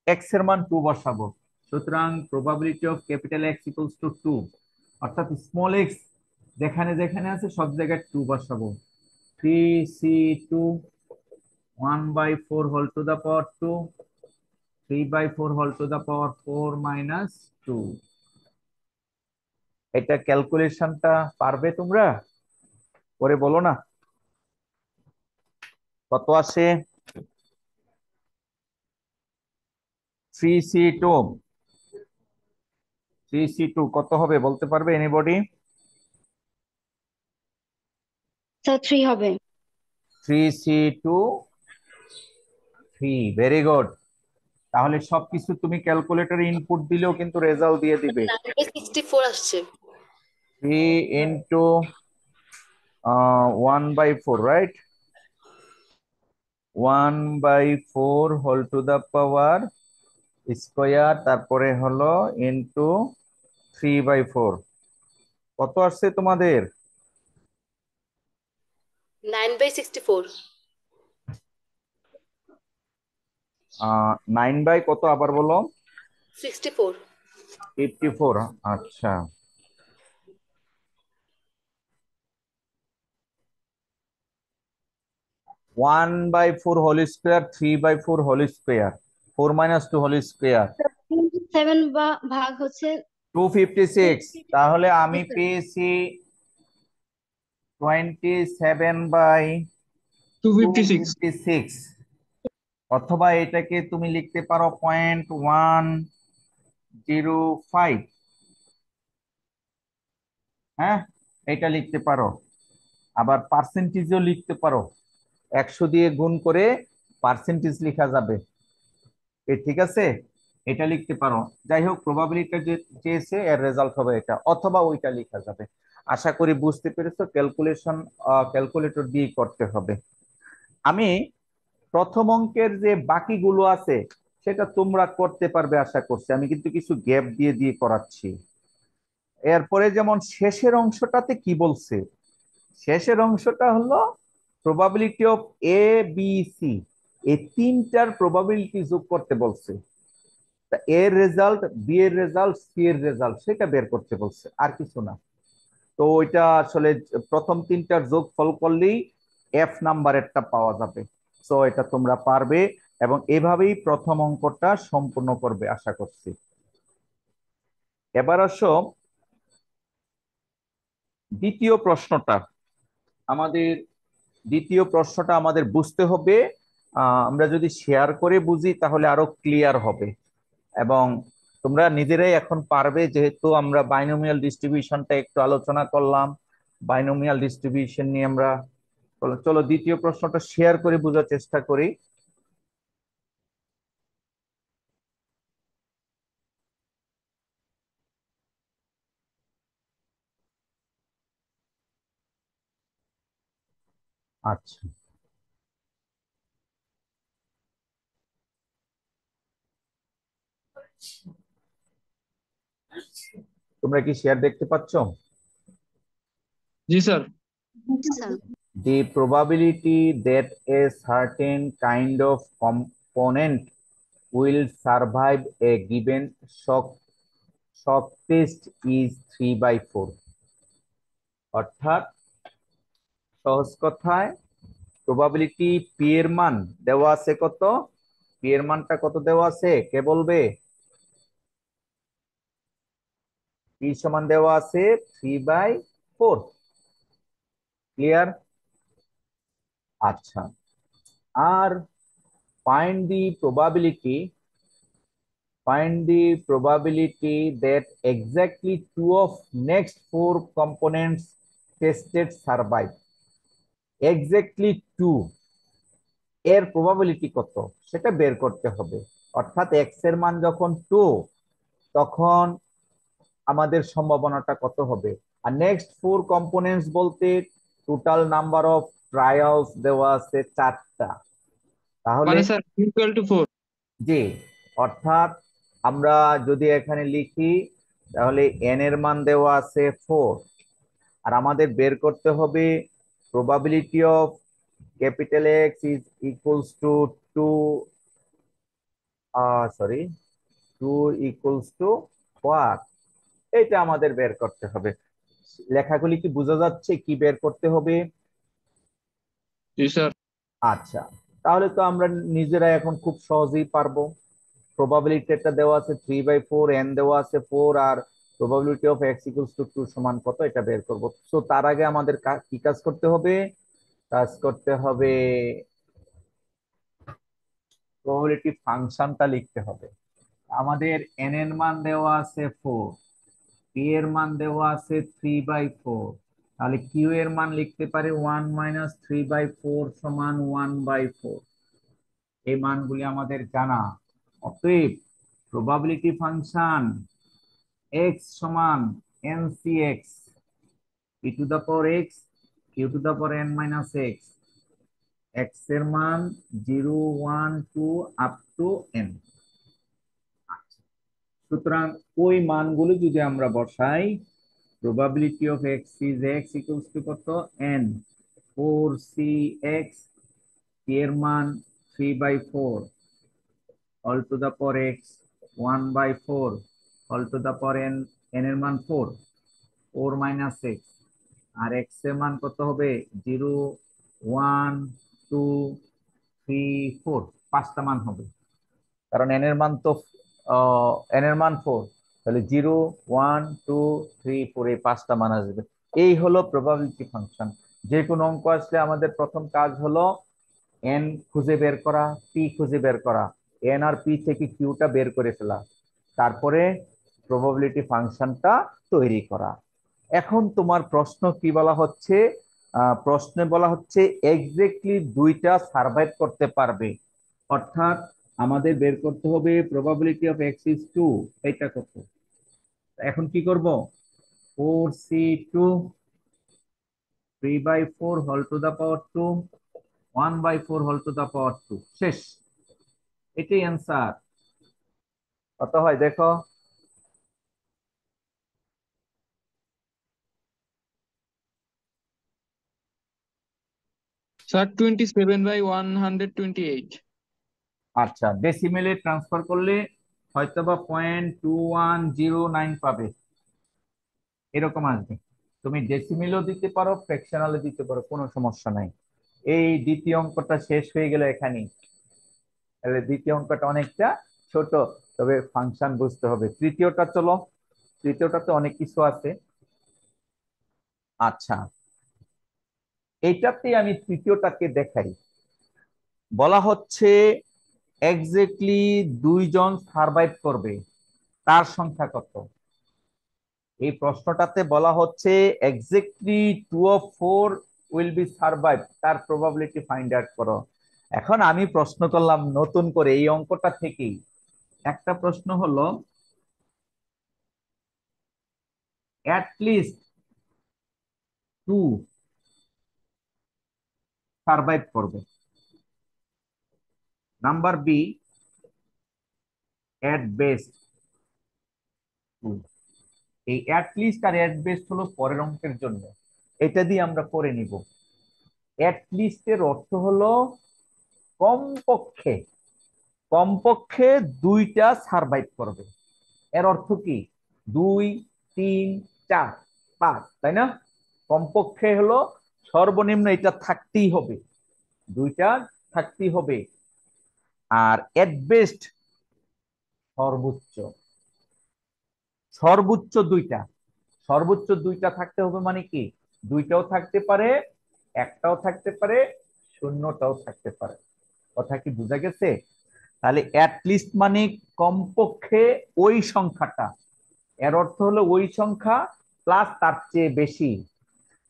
Speaker 1: এক্স এর মান 2 বসাবো। সুতরাং probability of capital x equals to 2, অর্থাৎ স্মল এক্স যেখানে যেখানে আছে সব জায়গায় 2 বসাবো। 3c2 1/4 whole to the power 2, 3/4 whole to the power 4 minus 2। এটা ক্যালকুলেশনটা পারবে তোমরা? করে বলো না কত আসে। 3c2 কত হবে বলতে পারবে এনিবডি?
Speaker 2: স্যার 3 হবে।
Speaker 1: 3c2 3, very good. তাহলে সবকিছু তুমি ক্যালকুলেটরে ইনপুট দিলেও কিন্তু রেজাল্ট দিয়ে দিবে।
Speaker 5: 9/64 আসছে।
Speaker 1: 3 into 1/4, right? 1/4 whole to the power square, তারপরে হলো ইন্টু 3/4। কত আসছে তোমাদের?
Speaker 5: 9/64।
Speaker 1: 9 বাই কত আবার বলো?
Speaker 5: 64।
Speaker 1: 54। আচ্ছা, 1/4 whole square, 3/4 whole square, 4 minus 2 whole square,
Speaker 2: 7 বা ভাগ হচ্ছে
Speaker 1: 256। তাহলে আমি
Speaker 2: Yes, sir.
Speaker 1: পেয়েছি 27/256।
Speaker 3: 256।
Speaker 1: অথবা এটাকে তুমি লিখতে পারো 0.105। হ্যাঁ, এটা লিখতে পারো। আবার পার্সেন্টেজও লিখতে পারো, 100 দিয়ে গুণ করে পার্সেন্টেজ লেখা যাবে। ঠিক আছে, এটা লিখতে পারো। যাই হোক, প্রবাবিলিটি যে চেয়েছে এর রেজাল্ট হবে এটা, অথবা ওইটা লেখা যাবে। আশা করি বুঝতে পেরেছো। ক্যালকুলেটর দিয়ে করতে হবে। আমি প্রথম অঙ্কের যে বাকিগুলো আছে সেটা তোমরা করতে পারবে আশা করছি। আমি কিন্তু কিছু গ্যাপ দিয়ে দিয়ে করাচ্ছি। এরপরে যেমন শেষের অংশটাতে কি বলছে, শেষের অংশটা হলো probability of A B C, এই তিনটার প্রবাবিলিটি যোগ করতে বলছে। তা এর রেজাল্ট, বি এর রেজাল্ট, সি এর রেজাল্ট সেটা বের করতে বলছে, আর কিছু না। তো ওইটা আসলে প্রথম তিনটার যোগ ফল করলেই এফ নাম্বারেরটা পাওয়া যাবে। সো এটা তোমরা পারবে এবং এভাবেই প্রথম অঙ্কটা সম্পূর্ণ করবে আশা করছি। এবার আসো দ্বিতীয় প্রশ্নটা। আমাদের দ্বিতীয় প্রশ্নটা আমাদের বুঝতে হবে। আমরা যদি শেয়ার করে বুঝি তাহলে আরো ক্লিয়ার হবে এবং তোমরা নিজেরাই এখন পারবে, যেহেতু আমরা বাইনোমিয়াল ডিস্ট্রিবিউশনটা একটু আলোচনা করলাম। বাইনোমিয়াল ডিস্ট্রিবিউশন নিয়ে আমরা চলো দ্বিতীয় প্রশ্নটা শেয়ার করে বোঝার চেষ্টা করি। আচ্ছা, তোমরা কি শেয়ার দেখতে পাচ্ছ?
Speaker 3: জি sir.
Speaker 2: Sir.
Speaker 1: The probability that a certain kind of component will survive a given shock test is 3/4। অর্থাৎ সহজ কথায় প্রবাবিলিটি পি এর মান দেওয়া আছে কত? পি এর মানটা কত দেওয়া আছে কে বলবে? পি সমান দেওয়া আছে 3/4। ক্লিয়ার? আচ্ছা, আর find the probability that exactly two of next four components tested survive। exactly two এর প্রবাবিলিটি কত সেটা বের করতে হবে। অর্থাৎ এক্স এর মান যখন 2, তখন আমাদের সম্ভাবনাটা কত হবে। আর নেক্সট 4 কম্পোনেন্টস বলতে টোটাল নাম্বার অফ ট্রায়ালস দেওয়া আছে 4টা। তাহলে
Speaker 3: মানে স্যার ইকুয়াল টু 4।
Speaker 1: জি, অর্থাৎ আমরা যদি এখানে লিখি তাহলে এন এর মান দেওয়া আছে 4, আর আমাদের বের করতে হবে probability of capital X is equals to 2, sorry 2 equals to what, এটা আমাদের বের করতে হবে। লেখাগুলি কি বোঝা যাচ্ছে কি বের করতে হবে?
Speaker 3: জি স্যার।
Speaker 1: আচ্ছা, তাহলে তো আমরা নিজেরা এখন খুব সহজেই পারবো। প্রবাবিলিটিটা দেওয়া আছে 3/4, এন দেওয়া আছে 4, আর probability of x equals to 2 সমান কত এটা বের করব। সো তার আগে আমাদের কি কাজ করতে হবে? কাজ করতে হবে প্রবাবিলিটি ফাংশনটা লিখতে হবে। আমাদের এন এর মান দেওয়া আছে 4, পি এর মান দেওয়া আছে 3/4, তাহলে কিউ এর মান লিখতে পারি 1 - 3/4 সমান 1/4। এই মানগুলি আমাদের জানা। অতএব প্রবাবিলিটি ফাংশন x সমান ncx e to the power x q to the power n minus x, x এর মান 0 1 2 আপ টু n। সুতরাং ওই মানগুলো যদি আমরা বসাই, probability of x is x equals to কত n 4cx, p এর মান 3/4 all to the power x 1/4 all to the power n, n এর মান 4, 4 মাইনাস x, আর x এর মান কত হবে 0 1 2 3 4, 5টা মান হবে কারণ n এর মান তো n এর মান 4, তাহলে 0 1 2 3 4 এই 5টা মান আসবে। এই হলো প্রবাবিলিটি ফাংশন। যে কোনো অঙ্ক আসলে আমাদের প্রথম কাজ হলো এন খুঁজে বের করা, পি খুঁজে বের করা, এন আর পি থেকে কিউটা বের করে ফেলা, তারপরে প্রবাবিলিটি ফাংশনটা তৈরি করা। এখন তোমার প্রশ্ন কি বলা হচ্ছে? প্রশ্নে বলা হচ্ছে এক্স্যাক্টলি দুইটা সার্ভাইভ করতে পারবে, অর্থাৎ আমাদের বের করতে হবে প্রবাবিলিটি অফ এক্স ইজ 2, এটা কত। এখন কি করব? 4c2 3/4 whole to the power 2 1/4 whole to the power 2, শেষ। এটাই অ্যান্সার। কত হয় দেখো?
Speaker 3: স্যার 27/128।
Speaker 1: আচ্ছা, ডেসিমেলে ট্রান্সফার করলে হয়তোবা 0.2109 পাবে, এরকম আসবে। তুমি ডেসিমেলও দিতে পারো, ফ্র্যাকশনালও দিতে পারো, কোনো সমস্যা নাই। এই দ্বিতীয় অঙ্কটা শেষ হয়ে গেল এখানেই। তাহলে দ্বিতীয় অঙ্কটা অনেকটা ছোট, তবে ফাংশন বুঝতে হবে। তৃতীয়টা চলো, তৃতীয়টাতে অনেক কিছু আছে। আচ্ছা, এইটাতে আমি তৃতীয়টাকে দেখাই। বলা হচ্ছে এক্স্যাক্টলি 2 জন সার্ভাইভ করবে, তার সংখ্যা কত? এই প্রশ্নটাতে বলা হচ্ছে exactly 2 of 4 will be survive, তার প্রবাবিলিটি ফাইন্ড আউট করো। এখন আমি প্রশ্ন করলাম নতুন করে এই অঙ্কটা থেকেই। একটা প্রশ্ন হলো অ্যাট লিস্ট 2 সার্ভাইভ করবে। Number B at best 2। এই অ্যাট লিস্ট আর অ্যাট বেস্ট হলো পরের অঙ্কের জন্য, এটা দিয়ে আমরা করে নিব। অ্যাট লিস্টের অর্থ হলো কমপক্ষে, কমপক্ষে 2টা সার্ভাইভ করবে। এর অর্থ কি? 2 3 4 5, তাই না? কমপক্ষে হলো সর্বনিম্ন এটা থাকতেই হবে, 2টা থাকতেই হবে। আর এট বেস্ট সর্বোচ্চ, সর্বোচ্চ 2টা, সর্বোচ্চ 2টা থাকতে হবে মানে কি? 2টাও থাকতে পারে, একটাও থাকতে পারে, শূন্যটাও থাকতে পারে। কথা কি বোঝা গেছে? তাহলে অ্যাট লিস্ট মানে কমপক্ষে ওই সংখ্যাটা, এর অর্থ হলো ওই সংখ্যা প্লাস তার চেয়ে বেশি।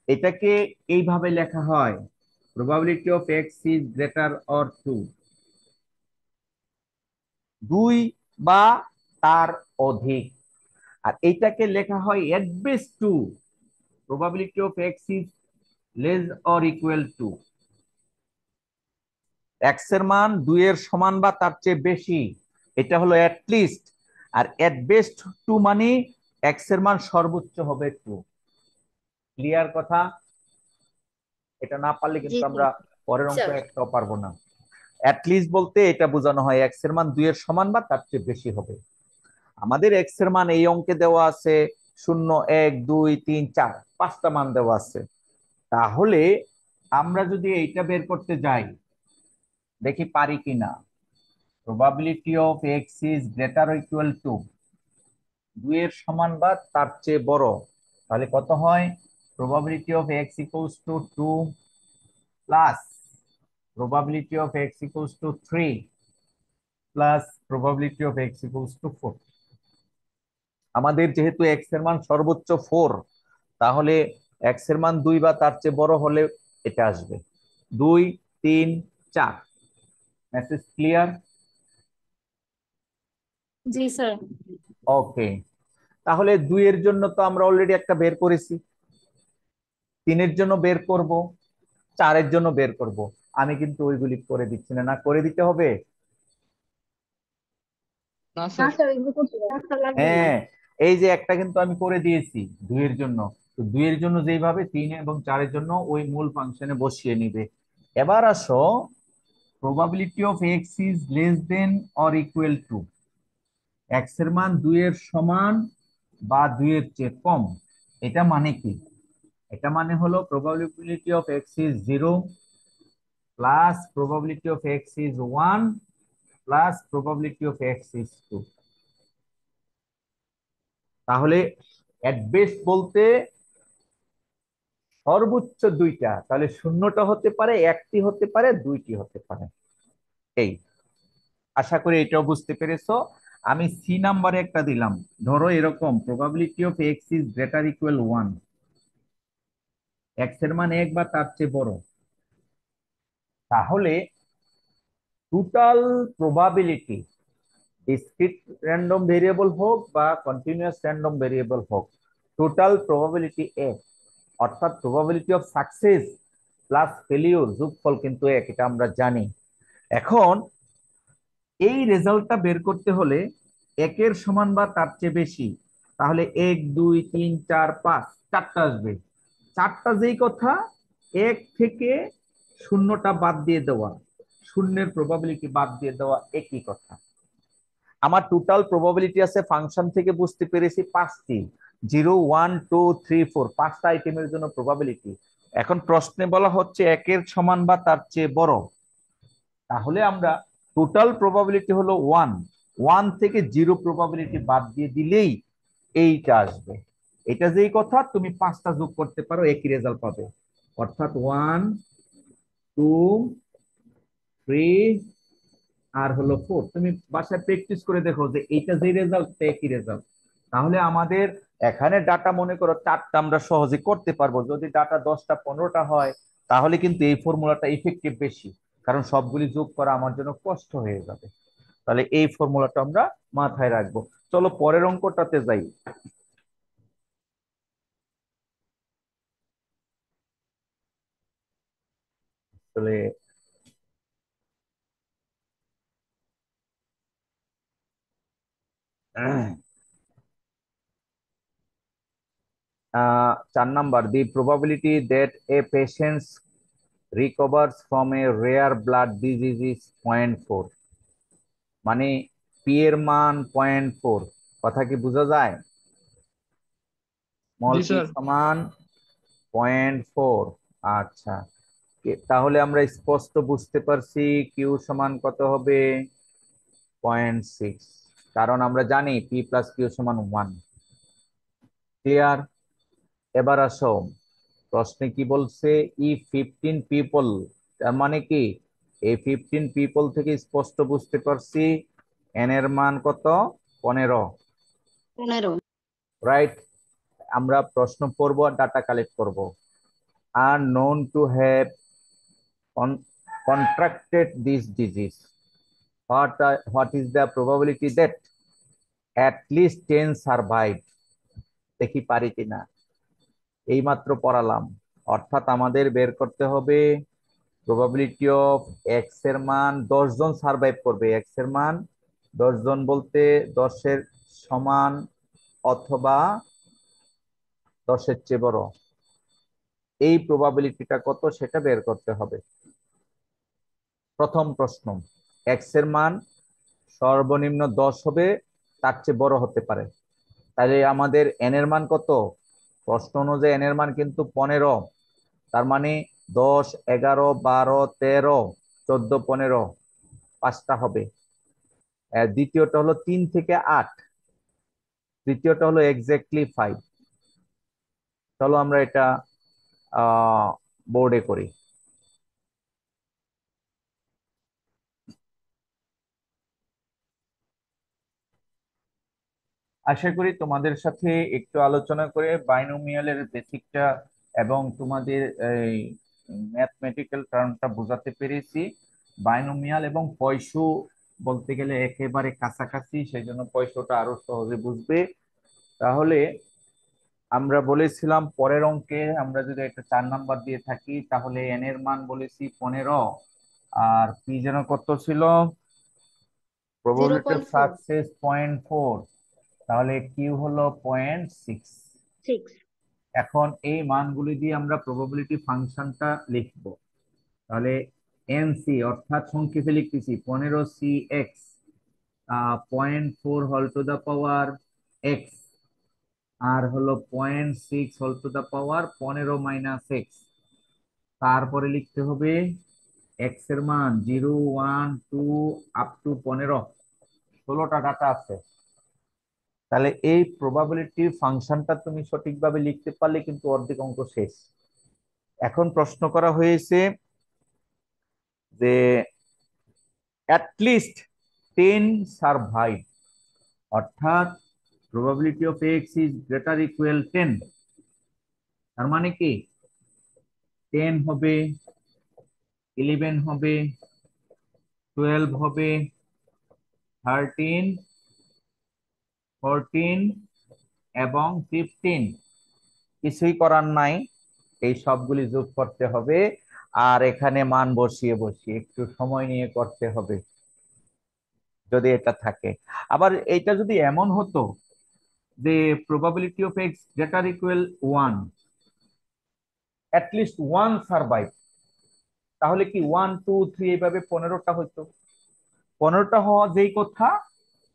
Speaker 1: এটাকে এইভাবে লেখা হয় probability of x is greater or 2, 2 বা তার অধিক। আর এইটাকে লেখা হয় at base 2, probability of x is less or equal to, x এর মান 2 এর সমান বা তার চেয়ে বেশি, এটা হলো at least. R at best 2 মানে এক্স এর মান সর্বোচ্চ হবে 2। ক্লিয়ার কথা? এটা না পারলে
Speaker 2: জি
Speaker 1: কিন্তু আমরা
Speaker 2: স্যার।
Speaker 1: পরের অঙ্ক
Speaker 5: স্যার
Speaker 1: একটাও পারবো না। অ্যাট লিস্ট বলতে এটা বোঝানো হয় এক্স এর মান 2 এর সমান বা তার চেয়ে বেশি হবে। আমাদের এক্স এর মান এই অঙ্কে দেওয়া আছে 0, 1, 2, 3, 4, 5টা মান দেওয়া আছে। তাহলে আমরা যদি এইটা বের করতে যাই, দেখি পারি কিনা। Probability of x is greater equal to 2 এর সমান বা তার চেয়ে বড়, তাহলে কত হয়? Probability of x equals to 2 plus probability of x equals to 3 plus probability of x equals to 4। আমাদের যেহেতু x এর মান সর্বোচ্চ 4, তাহলে x এর মান 2 বা তার চেয়ে বড় হলে এটা আসবে 2, 3, 4। Message clear?
Speaker 6: জি স্যার।
Speaker 1: ওকে, তাহলে 2 এর জন্য তো আমরা অলরেডি একটা বের করেছি, 3 এর জন্য বের করব, 4 এর জন্য বের করব। আমি কিন্তু ওইগুলি করে দিচ্ছি না, না করে দিতে হবে?
Speaker 3: না
Speaker 2: না
Speaker 3: স্যার।
Speaker 2: স্যার, এগুলো করতে লাগবে না।
Speaker 1: হ্যাঁ, এই যে একটা কিন্তু আমি করে দিয়েছি 2 এর জন্য। তো 2 এর জন্য যেইভাবে 3 এবং 4 এর জন্য ওই মূল ফাংশনে বসিয়ে নিবে। এবার আসো, probability of x is less than or equal to, x এর মান 2 এর সমান বা 2 এর চেয়ে কম, এটা মানে কি? এটা মানে হলো probability of x is 0 plus probability of x is 1 plus probability of x is 2। তাহলে এট বেস্ট বলতে সর্বোচ্চ 2টা, তাহলে 0টা হতে পারে, 1টি হতে পারে, 2টি হতে পারে। এই আশা করি এটাও বুঝতে পেরেছো। আমি সি নাম্বারে একটা দিলাম, ধরো এরকম probability of x is greater equal 1, x এর মান 1 বা তার চেয়ে বড়, তাহলে total probability, discrete random variable হোক বা কন্টিনিউয়াস র্যান্ডম ভেরিয়েবল হোক, টোটাল প্রবাবিলিটি এক, অর্থাৎ probability of success plus failure যোগফল কিন্তু এক, এটা আমরা জানি। এখন এই রেজাল্টটা বের করতে হলে একের সমান বা তার চেয়ে বেশি, তাহলে 1, 2, 3, 4, 5, 4টা আসবে। 4টা যেই কথা, 1 থেকে 0টা বাদ দিয়ে দেওয়া, শূন্যের প্রবাবিলিটি বাদ দিয়ে দেওয়া, একই কথা। আমার টোটাল প্রবাবিলিটি আছে ফাংশন থেকে বুঝতে পেরেছি 5টি, 0, 1, 2, 3, 4, 5টা আইটেমের জন্য প্রবাবিলিটি। এখন প্রশ্নে বলা হচ্ছে একের সমান বা তার চেয়ে বড়, তাহলে আমরা টোটাল প্রবাবিলিটি হলো 1, 1 থেকে 0 প্রবাবিলিটি বাদ দিয়ে দিলেই এইটা আসবে। এটা যেই কথা, তুমি 5টা যোগ করতে পারো, একই রেজাল্ট পাবে। অর্থাৎ 1, 2, 3 আর হলো 4। তুমি বাসায় প্র্যাকটিস করে দেখো যে এইটা যে রেজাল্ট, একই রেজাল্ট। তাহলে আমাদের এখানে ডাটা মনে করো 4টা, আমরা সহজে করতে পারবো। যদি ডাটা 10টা 15টা হয়, তাহলে কিন্তু এই ফর্মুলাটা ইফেক্টিভ বেশি, কারণ সবগুলি যোগ করা আমার জন্য কষ্ট হয়ে যাবে। তাহলে এই ফর্মুলাটা আমরা মাথায় রাখবো। চলো পরের অঙ্কটাতে যাই। তাহলে আহ, 4 number, the probability that a patient রিকভার্স from a rare blood disease is 0.4, মানে পি এর মান 0.4। কথা কি বোঝা যায়? Small
Speaker 3: G
Speaker 1: P
Speaker 3: sir.
Speaker 1: সমান 0.4। আচ্ছা, তাহলে আমরা স্পষ্ট বুঝতে পারছি কিউ সমান কত হবে? 0.6, কারণ আমরা জানি পি প্লাস কিউ সমান 1। ক্লিয়ার? এবার আসো, প্রশ্নে কি বলছে? ই 15 পিপল, তার মানে কি এই 15 পিপল থেকে স্পষ্ট বুঝতে পারছি এন এর মান কত? 15।
Speaker 2: 15।
Speaker 1: রাইট? আমরা প্রশ্ন পড়ব আর ডাটা কালেক্ট করব। আর known to have contracted this disease, what is the probability that at least 10 survive, দেখি পারি কিনা। এইমাত্র পড়ালাম, অর্থাৎ আমাদের বের করতে হবে প্রবাবিলিটি অফ এক্স এর মান 10 জন সারভাইভ করবে। এক্স এর মান 10 জন বলতে 10-এর সমান অথবা 10-এর চেয়ে বড়। এই প্রবাবিলিটিটা কত সেটা বের করতে হবে। প্রথম প্রশ্ন, এক্স এর মান সর্বনিম্ন 10 হবে, তার চেয়ে বড় হতে পারে। তাহলে আমাদের এন এর মান কত? প্রশ্ন অনুযায়ী এন এর মান কিন্তু 15। তার মানে 10, 11, 12, 13, 14, 15, 5টা হবে। আর দ্বিতীয়টা হলো 3 থেকে 8, তৃতীয়টা হলো এক্স্যাক্টলি 5। চলো আমরা এটা বোর্ডে করি। আশা করি তোমাদের সাথে একটু আলোচনা করে বাইনোমিয়ালের বেসিকটা এবং তোমাদের এই ম্যাথমেটিক্যাল টার্মটা বোঝাতে পেরেছি। বাইনোমিয়াল এবং পয়সু বলতে গেলে একেবারে কাছাকাছি, সেই জন্য পয়সুটা আরো সহজে বুঝবে। তাহলে আমরা বলেছিলাম পরের অঙ্কে আমরা যদি একটা 4 নাম্বার দিয়ে থাকি, তাহলে এন এর মান বলেছি 15, আর পি যেন কত ছিল? প্রবাবিলিটি অফ
Speaker 2: 0.4
Speaker 1: সাকসেস 0.4, তাহলে কিউ হলো 0.6।
Speaker 2: 6
Speaker 1: এখন এই মানগুলি দিয়ে আমরা প্রবাবিলিটি ফাংশনটা লিখব। তাহলে এনসি অর্থাৎ সংক্ষেপে লিখতেছি 15cx 0.4 whole to the power x, আর হলো 0.6 whole to the power 15 minus x. তারপরে লিখতে হবে এক্স এর মান 0, 1, 2 আপ টু 15, 16টা ডাটা আছে। তাহলে এই প্রবাবিলিটি ফাংশনটা তুমি সঠিকভাবে লিখতে পারলে কিন্তু অর্ধেক অঙ্ক শেষ। এখন প্রশ্ন করা হয়েছে যে অ্যাটলিস্ট 10 সারভাইভ, অর্থাৎ probability of x is greater equal 10। তার মানে কি 10 হবে, 11 হবে, 12 হবে, 13, 14 এবং 15। কিছুই করার নাই, এই সবগুলি যোগ করতে হবে। আর এখানে মান বসিয়ে বসিয়ে একটু সময় নিয়ে করতে হবে যদি এটা থাকে। আবার এটা যদি এমন হতো যে probability of x greater equal 1, at least 1 survive, তাহলে কি 1, 2, 3 এইভাবে 15টা হতো। 15টা হওয়া যেই কথা,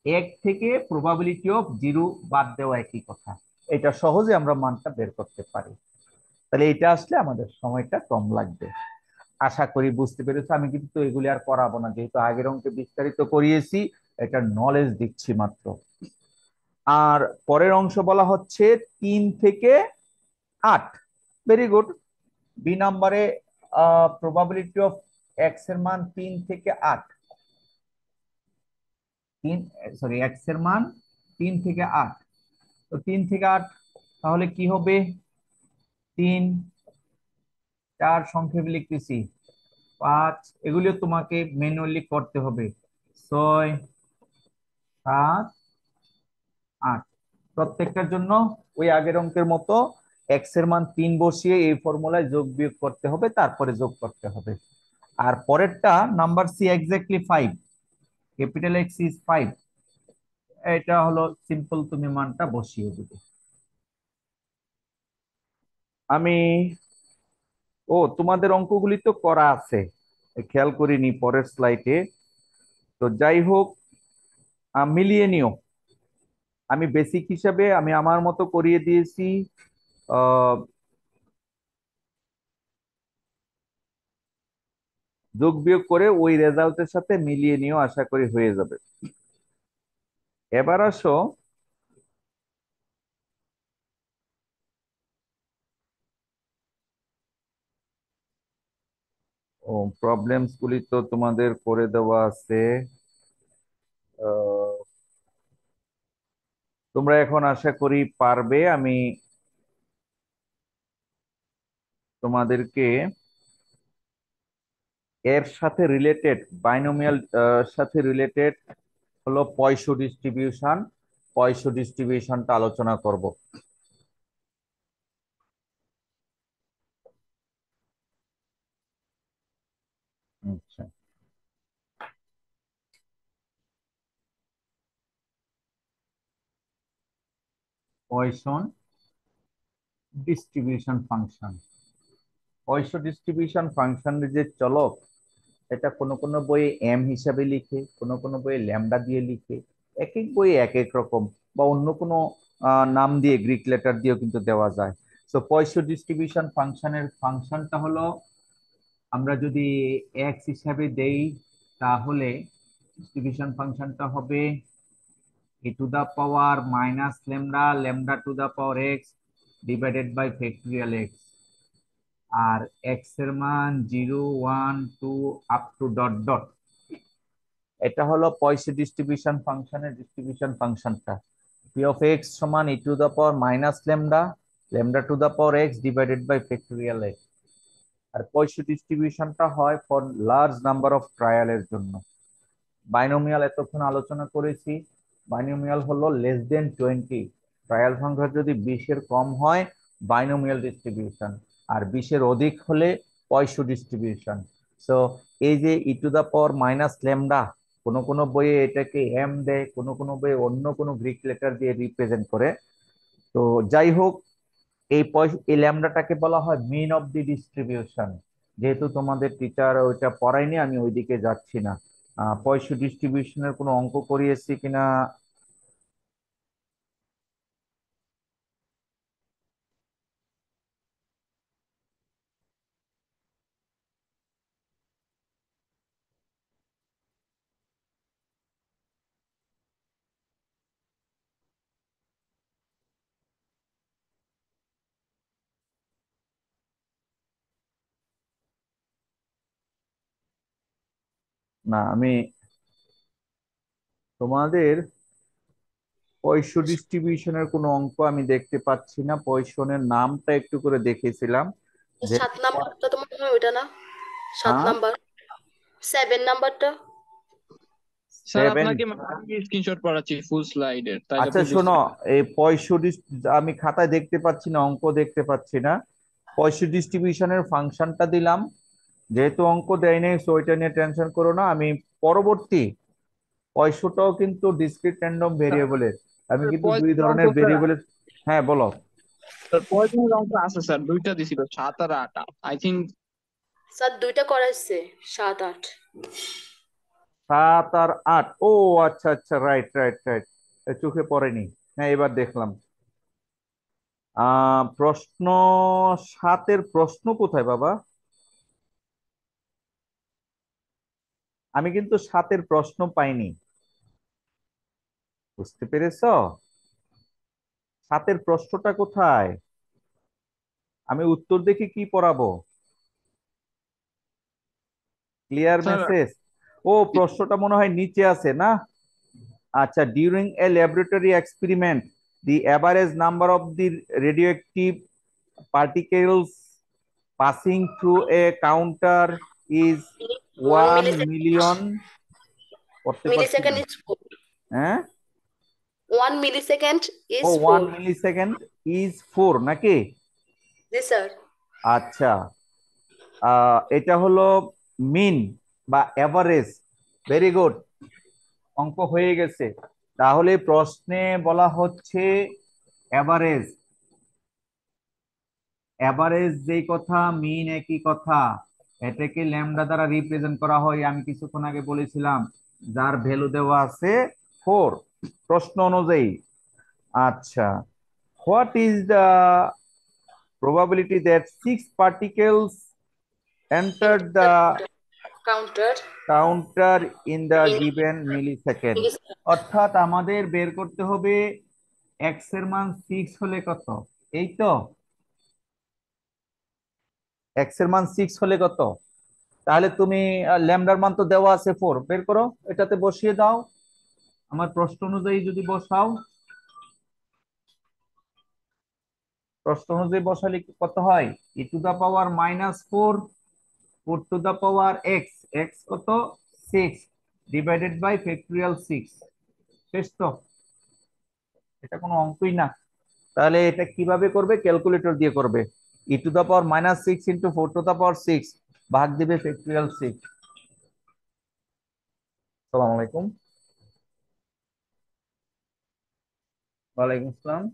Speaker 1: 1 থেকে প্রবাবিলিটি অফ 0 বাদ দেওয়া একই কথা। এটা সহজে আমরা মানটা বের করতে পারি। তাহলে এটা আসলে আমাদের সময়টা কম লাগবে। আশা করি বুঝতে পেরেছো। আমি কিন্তু এগুলি আর করাবো না, যেহেতু আগের অঙ্কে বিস্তারিত করিয়েছি, এটা নলেজ দিচ্ছি মাত্র। আর পরের অংশ বলা হচ্ছে 3 থেকে 8। Very good. বি নাম্বারে প্রবাবিলিটি অফ এক্স এর মান 3 থেকে 8, 3 সরি এক্স এর মান 3 থেকে 8। তো 3 থেকে 8 তাহলে কি হবে? 3, 4 সংক্ষেপে লিখতেছি, 5, এগুলিও তোমাকে ম্যানুয়ালি করতে হবে, 6, 7, 8। প্রত্যেকটার জন্য ওই আগের অঙ্কের মতো এক্স এর মান 3 বসিয়ে এই ফর্মুলায় যোগ বিয়োগ করতে হবে, তারপরে যোগ করতে হবে। আর পরেরটা number C exactly 5, capital X is 5। এটা হলো সিম্পল, তুমি মানটা বসিয়ে দিবে। আমি তোমাদের অঙ্কগুলি তো করা আছে, খেয়াল করিনি পরের স্লাইডে। তো যাই হোক, মিলিয়ে নিও। আমি বেসিক হিসাবে আমি আমার মতো করিয়ে দিয়েছি। আহ, যোগ বিয়োগ করে ওই রেজাল্টের সাথে মিলিয়ে নিও, আশা করি হয়ে যাবে। এবার আসো প্রবলেমস গুলি তো তোমাদের করে দেওয়া আছে। আহ, তোমরা এখন আশা করি পারবে। আমি তোমাদেরকে এর সাথে রিলেটেড বাইনোমিয়াল সাথে রিলেটেড হলো পয়সু ডিস্ট্রিবিউশন, পয়সো ডিস্ট্রিবিউশনটা আলোচনা করব। আচ্ছা, পয়সন ডিস্ট্রিবিউশন ফাংশন। পয়সো ডিস্ট্রিবিউশন ফাংশনের যে চলক, এটা কোনো কোনো বইয়ে এম হিসাবে লিখে, কোনো কোনো বইয়ে ল্যামডা দিয়ে লিখে, এক এক বইয়ে এক এক রকম, বা অন্য কোনো নাম দিয়ে, গ্রিক লেটার দিয়েও কিন্তু দেওয়া যায়। তো পয়সো ডিস্ট্রিবিউশন ফাংশনের ফাংশনটা হলো, আমরা যদি এক্স হিসাবে দেই, তাহলে ডিস্ট্রিবিউশন ফাংশনটা হবে e to the power minus lambda lambda to the power x divided by factorial x. আর এক্স এর মান 0 1 2 আপ টু ডট ডট। এটা হলো পয়সো ডিস্ট্রিবিউশন ফাংশনের ডিস্ট্রিবিউশন ফাংশনটা। পি অফ এক্স সমান e to the power minus lambda lambda to the power x divided by factorial x. আর Poisson ডিস্ট্রিবিউশনটা হয় ফর লার্জ নাম্বার অফ ট্রায়ালের জন্য। বাইনোমিয়াল এতক্ষণ আলোচনা করেছি। বাইনোমিয়াল হলো লেস দেন 20, ট্রায়াল সংখ্যা যদি 20-এর কম হয় বাইনোমিয়াল ডিস্ট্রিবিউশন, আর 20-এর অধিক হলে পয়সো ডিস্ট্রিবিউশন। সো এই যে e to the power minus lambda, কোনো কোনো বইয়ে এটাকে এম দেয়, কোনো কোনো বইয়ে অন্য কোনো গ্রিক লেটার দিয়ে রিপ্রেজেন্ট করে। তো যাই হোক, এই ল্যামডাটাকে বলা হয় মিন অফ দি ডিস্ট্রিবিউশন। যেহেতু তোমাদের টিচার ওইটা পড়ায়নি, আমি ওইদিকে যাচ্ছি না। পয়সো ডিস্ট্রিবিউশনের কোনো অঙ্ক করিয়েছি কিনা? না, আমি তোমাদের পয়সো ডিস্ট্রিবিউশনের কোনো অঙ্ক আমি দেখতে পাচ্ছি না। পয়সনের নামটা একটু করে দেখেছিলাম যে
Speaker 5: 7 নাম্বারটা তোমার মনে হয় ওইটা না? 7
Speaker 1: হ্যাঁ,
Speaker 5: নাম্বার, 7 নাম্বারটা।
Speaker 3: স্যার
Speaker 1: 7।
Speaker 3: আপনাকে স্ক্রিনশট পাঠাচ্ছি ফুল স্লাইডের, তাইলে
Speaker 1: আচ্ছা
Speaker 3: আপনি বুঝতে
Speaker 1: শোনো,
Speaker 3: পারবেন।
Speaker 1: এই আমি খাতায় দেখতে পাচ্ছি না, অঙ্ক দেখতে পাচ্ছি না। পয়সো ডিস্ট্রিবিউশনের ফাংশনটা দিলাম, যেহেতু অঙ্ক দেয় নাই সো ওইটা নিয়ে টেনশন করো না। আমি পরবর্তী পয়সোটাও কিন্তু ডিসক্রিট র্যান্ডম ভেরিয়েবলের, আমি কিন্তু দুই
Speaker 3: পয়সনের অঙ্ক
Speaker 1: ধরনের
Speaker 3: স্যার,
Speaker 1: ভেরিয়েবলের। হ্যাঁ বলো।
Speaker 3: পয়সনের অঙ্ক আছে স্যার, দুইটা দিছিল 7 আর 8, আই থিঙ্ক।
Speaker 5: স্যার দুইটা করাইছে, 7 8।
Speaker 1: 7 আর 8, ও আচ্ছা আচ্ছা, রাইট রাইট রাইট, চোখে পড়েনি। হ্যাঁ, এবার দেখলাম। প্রশ্ন 7-এর প্রশ্ন কোথায় বাবা? আমি কিন্তু 7-এর প্রশ্ন পাইনি, বুঝতে পেরেছো? 7-এর প্রশ্নটা কোথায়? আমি উত্তর দেখে কি পড়াবো? Clear
Speaker 3: sir
Speaker 1: message? ও, প্রশ্নটা মনে হয় নিচে আছে না? আচ্ছা, during a laboratory experiment the average number of the radioactive particles passing through a counter is
Speaker 5: 1
Speaker 1: 1
Speaker 5: millisecond,
Speaker 1: million. পড়তে পারছি না।
Speaker 5: Millisecond is 4।
Speaker 1: হ্যাঁ,
Speaker 5: 1 মিলিসেকেন্ড
Speaker 1: ও
Speaker 5: ইজ
Speaker 1: 1
Speaker 5: 4।
Speaker 1: মিলিসেকেন্ড ইজ 4 নাকি?
Speaker 5: জি স্যার।
Speaker 1: আচ্ছা, এটা হলো মিন বা এভারেজ। ভেরি গুড, অঙ্ক হয়ে গেছে। তাহলে প্রশ্নে বলা হচ্ছে এভারেজ। এভারেজ যেই কথা, মিন একই কথা। এটাকে ল্যামডা দ্বারা রিপ্রেজেন্ট করা হয়, আমি কিছুক্ষণ আগে বলেছিলাম, যার ভ্যালু দেওয়া আছে 4 প্রশ্ন অনুযায়ী। আচ্ছা, what is the probability that 6 particles entered the
Speaker 5: counter
Speaker 1: counter in the
Speaker 5: in
Speaker 1: given millisecond?
Speaker 5: Millisecond.
Speaker 1: অর্থাৎ আমাদের বের করতে হবে এক্স এর মান 6 হলে কত। এই তো, এক্স এর মান 6 হলে কত? তাহলে তুমি ল্যামডার মান তো দেওয়া আছে 4, বের করো, এটাতে বসিয়ে দাও। আমার প্রশ্ন অনুযায়ী যদি বসাও, প্রশ্ন অনুযায়ী বসালে কত হয়? E to the power -4 4 to the power x, x কত? 6 ডিভাইডেড বাই ফ্যাক্টরিয়াল 6। শেষ তো? এটা কোনো অঙ্কই না। তাহলে এটা কিভাবে করবে? ক্যালকুলেটর দিয়ে করবে। e⁻⁻6 ইন্টু 4⁻6 ভাগ দিবে ফ্যাক্টরিয়াল 6। আসসালামু আলাইকুম। ওয়ালাইকুম আসসালাম।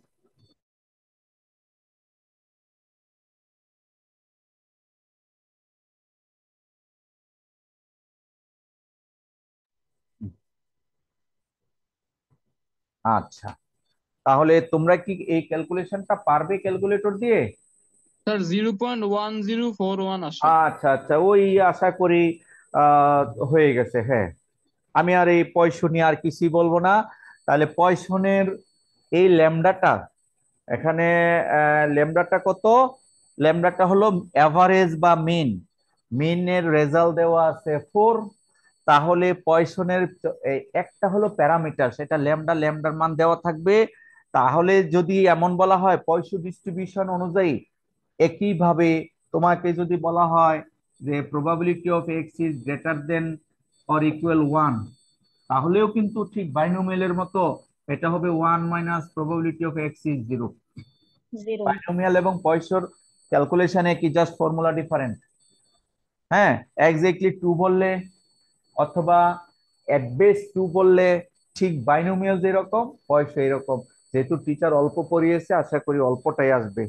Speaker 1: আচ্ছা, তাহলে তোমরা কি এই ক্যালকুলেশনটা পারবে ক্যালকুলেটর দিয়ে?
Speaker 3: স্যার 0.1041 আসে।
Speaker 1: আচ্ছা আচ্ছা, ওই আশা করি আহ হয়ে গেছে। হ্যাঁ, আমি আর এই পয়সন নিয়ে আর কিছুই বলবো না। তাহলে পয়সনের এই ল্যামডাটা এখানে, ল্যামডাটা কত? ল্যামডাটা হলো অ্যাভারেজ বা মিন। মিনের রেজাল্ট দেওয়া আছে 4। তাহলে পয়সনের একটা হলো প্যারামিটার, সেটা ল্যামডা, ল্যামডার মান দেওয়া থাকবে। তাহলে যদি এমন বলা হয় পয়সন ডিস্ট্রিবিউশন অনুযায়ী, একইভাবে তোমাকে যদি বলা হয় যে probability of x is greater then or equal 1, তাহলেও কিন্তু ঠিক বাইনোমিয়ালের মতো এটা হবে 1 minus probability of x is 0।
Speaker 2: 0
Speaker 1: binomial এবং পয়সর ক্যালকুলেশনে কি জাস্ট ফর্মুলা ডিফারেন্ট। হ্যাঁ, এক্স্যাক্টলি 2 বললে অথবা এট বেস 2 বললে ঠিক বাইনোমিয়াল যেরকম পয়সা এরকম। যেহেতু টিচার অল্প পড়িয়েছে, আশা করি অল্পটাই আসবে।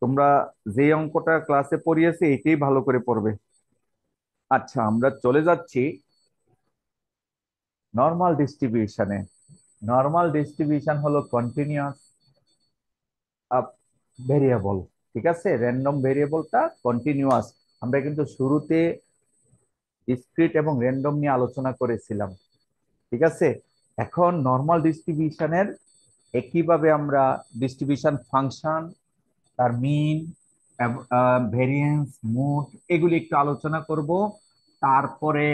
Speaker 1: তোমরা যে অঙ্কটা ক্লাসে পড়িয়েছে এটাই ভালো করে পড়বে। আচ্ছা, আমরা চলে যাচ্ছি নর্মাল ডিস্ট্রিবিউশনে। নর্মাল ডিস্ট্রিবিউশন হলো কন্টিনিউয়াস ভেরিয়েবল। ঠিক আছে, র্যান্ডম ভেরিয়েবলটা কন্টিনিউয়াস। আমরা কিন্তু শুরুতে ডিসক্রিট এবং র্যান্ডম নিয়ে আলোচনা করেছিলাম। ঠিক আছে, এখন নর্মাল ডিস্ট্রিবিউশনের একইভাবে আমরা ডিস্ট্রিবিউশন ফাংশন, তার মিন, ভেরিয়েন্স, মোড, এগুলি একটু আলোচনা করব। তারপরে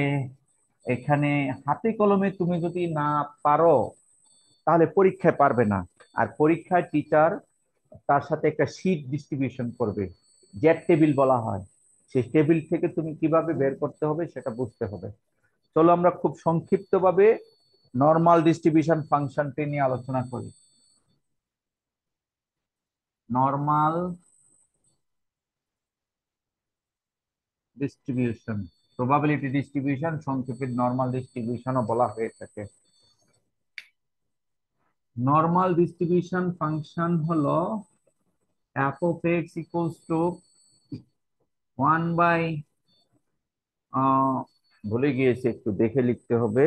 Speaker 1: এখানে হাতে কলমে তুমি যদি না পারো তাহলে পরীক্ষায় পারবে না। আর পরীক্ষায় টিচার তার সাথে একটা শীট ডিস্ট্রিবিউশন করবে, জেড টেবিল বলা হয়। সেই টেবিল থেকে তুমি কিভাবে বের করতে হবে সেটা বুঝতে হবে। চলো আমরা খুব সংক্ষিপ্তভাবে নর্মাল ডিস্ট্রিবিউশন ফাংশনটি নিয়ে আলোচনা করি। নর্মাল ডিস্ট্রিবিউশন, প্রবাবিলিটি ডিস্ট্রিবিউশন, সংক্ষেপে নর্মাল ডিস্ট্রিবিউশনও বলা হয়ে থাকে। নর্মাল ডিস্ট্রিবিউশন ফাংশন হলো f of x equals to 1 by, ভুলে গিয়েছি, একটু দেখে লিখতে হবে,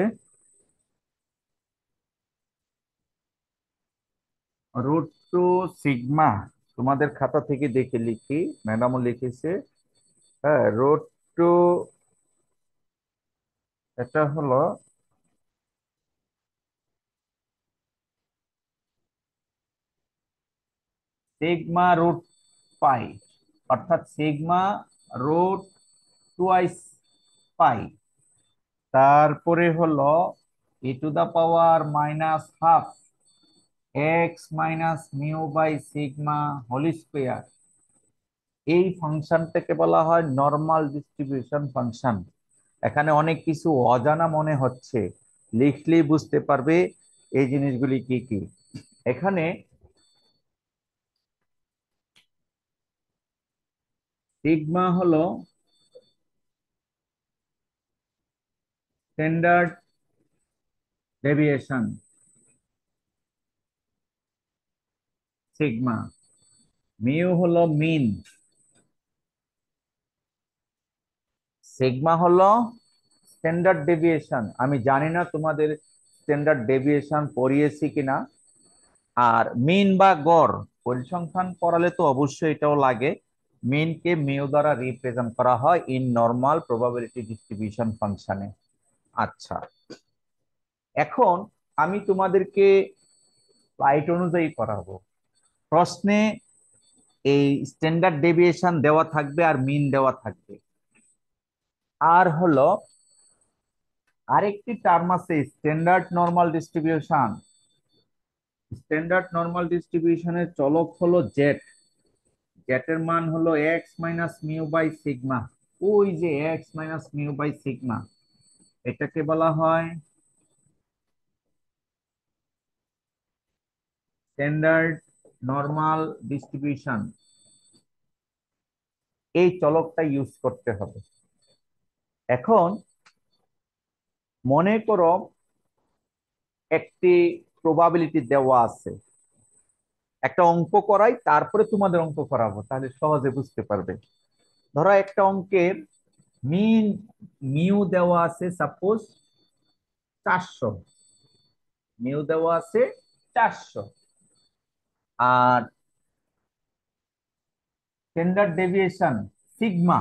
Speaker 1: রুট টু সিগমা। তোমাদের খাতা থেকে দেখে লিখি, ম্যাডামও লিখেছে। হ্যাঁ, রুট টু, এটা হলো সিগমা রুট পাই, অর্থাৎ সিগমা রুট টুয়াইস পাই। তারপরে হলো e⁻⁻½ X minus mu by sigma whole square. এই ফাংশনটাকে বলা হয় নর্মাল ডিস্ট্রিবিউশন ফাংশন। এখানে অনেক কিছু অজানা মনে হচ্ছে, লিখলেই বুঝতে পারবে এই জিনিসগুলি কি কি। এখানে সিগমা হলো স্ট্যান্ডার্ড ডেভিয়েশন, সিগমা। মিউ হলো মিন, সিগমা হলো স্ট্যান্ডার্ড ডেভিয়েশন। আমি জানি না তোমাদের স্ট্যান্ডার্ড ডেভিয়েশন পড়িয়েছি কিনা। আর মিন বা গড়, পরিসংখ্যান পড়ালে তো অবশ্যই এটাও লাগে। মিনকে মিউ দ্বারা রিপ্রেজেন্ট করা হয় ইন নর্মাল প্রবাবিলিটি ডিস্ট্রিবিউশন ফাংশনে। আচ্ছা, এখন আমি তোমাদেরকে স্লাইড অনুযায়ী করাবো। প্রশ্নে এই স্ট্যান্ডার্ড ডেভিয়েশন দেওয়া থাকবে আর মিন দেওয়া থাকবে। আর হলো আরেকটি টার্ম আছে standard normal distribution. Standard normal ডিস্ট্রিবিউশনের চলক হলো জেড। জেটের মান হলো x minus mu by sigma. ওই যে x minus mu by sigma, এটাকে বলা হয় স্ট্যান্ডার্ড নরমাল ডিস্ট্রিবিউশন, এই চলকটা ইউজ করতে হবে। এখন মনে করো একটি প্রবাবিলিটি দেওয়া আছে, একটা অঙ্ক করাই তারপরে তোমাদের অঙ্ক করাবো, তাহলে সহজে বুঝতে পারবে। ধরো একটা অঙ্কের মিন মিউ দেওয়া আছে, সাপোজ 400, মিউ দেওয়া আছে 400, আর স্ট্যান্ডার্ড ডেভিয়েশন সিগমা,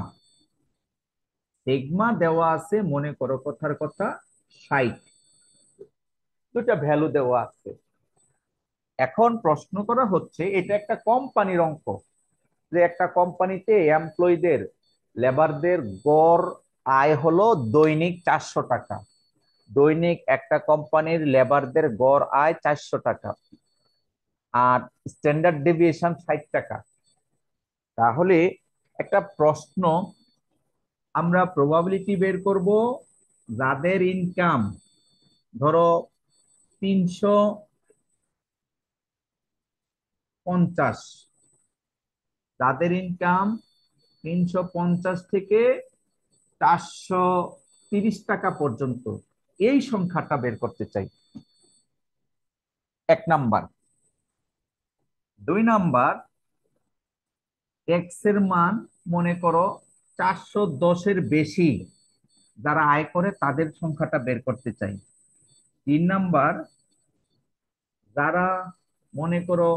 Speaker 1: সিগমা দেওয়া আছে মনে করো কথার কথা 60, দুটা ভ্যালু দেওয়া আছে। এখন প্রশ্ন করা হচ্ছে, এটা একটা কোম্পানির অঙ্ক, যে একটা কোম্পানিতে এমপ্লয়ীদের লেবারদের গড় আয় হলো দৈনিক 400 টাকা, দৈনিক একটা কোম্পানির লেবারদের গড় আয় 400 টাকা, আর স্ট্যান্ডার্ড ডেভিয়েশন 60 টাকা। তাহলে একটা প্রশ্ন, আমরা প্রবাবিলিটি বের করব যাদের ইনকাম ধরো 350, যাদের ইনকাম 350 থেকে 430 টাকা পর্যন্ত, এই সংখ্যাটা বের করতে চাই, 1 নাম্বার। 2 নাম্বার, ট্যাক্স এর মান মনে করো 410 বেশি যারা আয় করে তাদের সংখ্যাটা বের করতে চাই। 3 নাম্বার, যারা মনে করো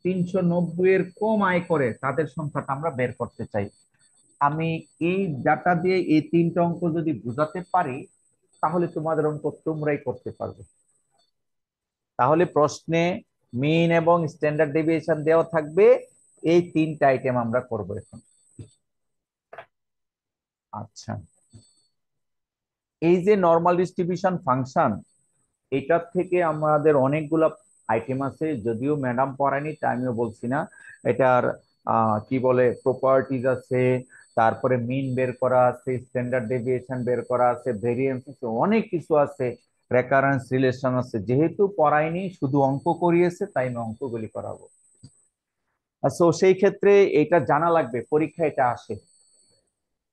Speaker 1: 390 এর কম আয় করে তাদের সংখ্যাটা আমরা বের করতে চাই। আমি এই ডাটা দিয়ে এই 3টা অঙ্ক যদি বোঝাতে পারি, তাহলে তোমাদের অঙ্ক তোমরাই করতে পারবে। তাহলে প্রশ্নে মিন এবং স্ট্যান্ডার্ড ডেভিয়েশন দেওয়া থাকবে, এই 3টা আইটেম আমরা করব এখন। আচ্ছা, এই যে নরমাল ডিস্ট্রিবিউশন ফাংশন, এটার থেকে আমাদের অনেকগুলো আইটেম আছে, যদিও ম্যাডাম পড়ায়নি তাই আমিও বলছি না। এটার কি বলে প্রপার্টিজ আছে, তারপরে মিন বের করা আছে, স্ট্যান্ডার্ড ডেভিয়েশন বের করা আছে, ভেরিয়েন্স আছে, অনেক কিছু আছে, রেকারেন্স রিলেশন আছে। যেহেতু পড়ায়নি, শুধু অঙ্ক করিয়েছে, তাই আমি অঙ্কগুলি করাবো। সো সেই ক্ষেত্রে এটা জানা লাগবে, পরীক্ষা এটা আসে,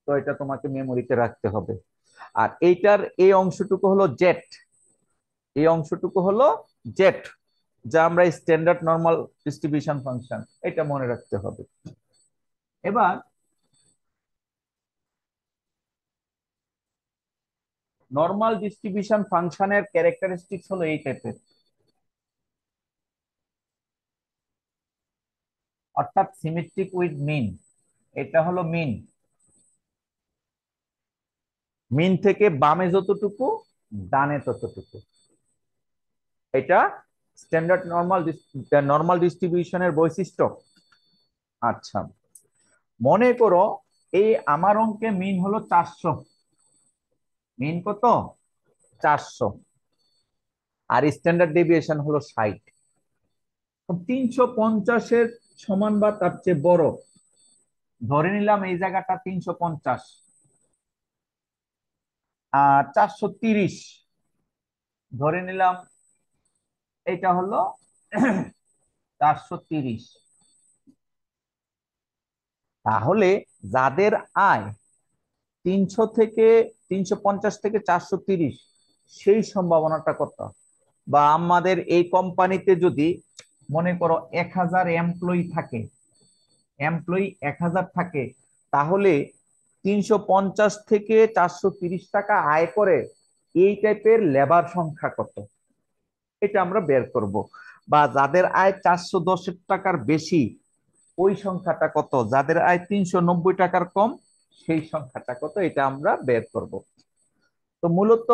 Speaker 1: তো এটা তোমাকে মেমোরিতে রাখতে হবে। আর এইটার এই অংশটুকু হলো জেট, এই অংশটুকু হলো জেট, যা আমরা স্ট্যান্ডার্ড নরমাল ডিস্ট্রিবিউশন ফাংশন, এটা মনে রাখতে হবে। এবার নরমাল ডিস্ট্রিবিউশন ফাংশনের ক্যারেক্টারিস্টিক্স হলো এই টাইপের, অর্থাৎ সিমেট্রিক উইথ মিন। এটা হলো মিন, মিন থেকে বামে যতটুকু ডানে ততটুকু, এটা স্ট্যান্ডার্ড নরমাল ডিস্ট্রিবিউশনের বৈশিষ্ট্য। আচ্ছা, মনে করো এই আমার অঙ্কে মিন হলো 400, মিন কত 400, আর স্ট্যান্ডার্ড ডেভিয়েশন হলো 60। 350-এর সমান বা তার চেয়ে বড়, ধরে নিলাম এই জায়গাটা 350, আর 430 ধরে নিলাম, এটা হলো 430। তাহলে যাদের আয় 350 থেকে 430, সেই সম্ভাবনাটা কত? বা আমাদের এই কোম্পানিতে যদি মনে করো 1000 এমপ্লয়ি থাকে, এমপ্লয়ি 1000 থাকে, তাহলে 350 থেকে 430 টাকা আয় করে এই টাইপের লেবার সংখ্যা কত, এটা আমরা বের করব। বা যাদের আয় 410 টাকার বেশি, ওই সংখ্যাটা কত, যাদের আয় 390 টাকার কম, সেই সংখ্যাটা কত, এটা আমরা বের করব। তো মূলত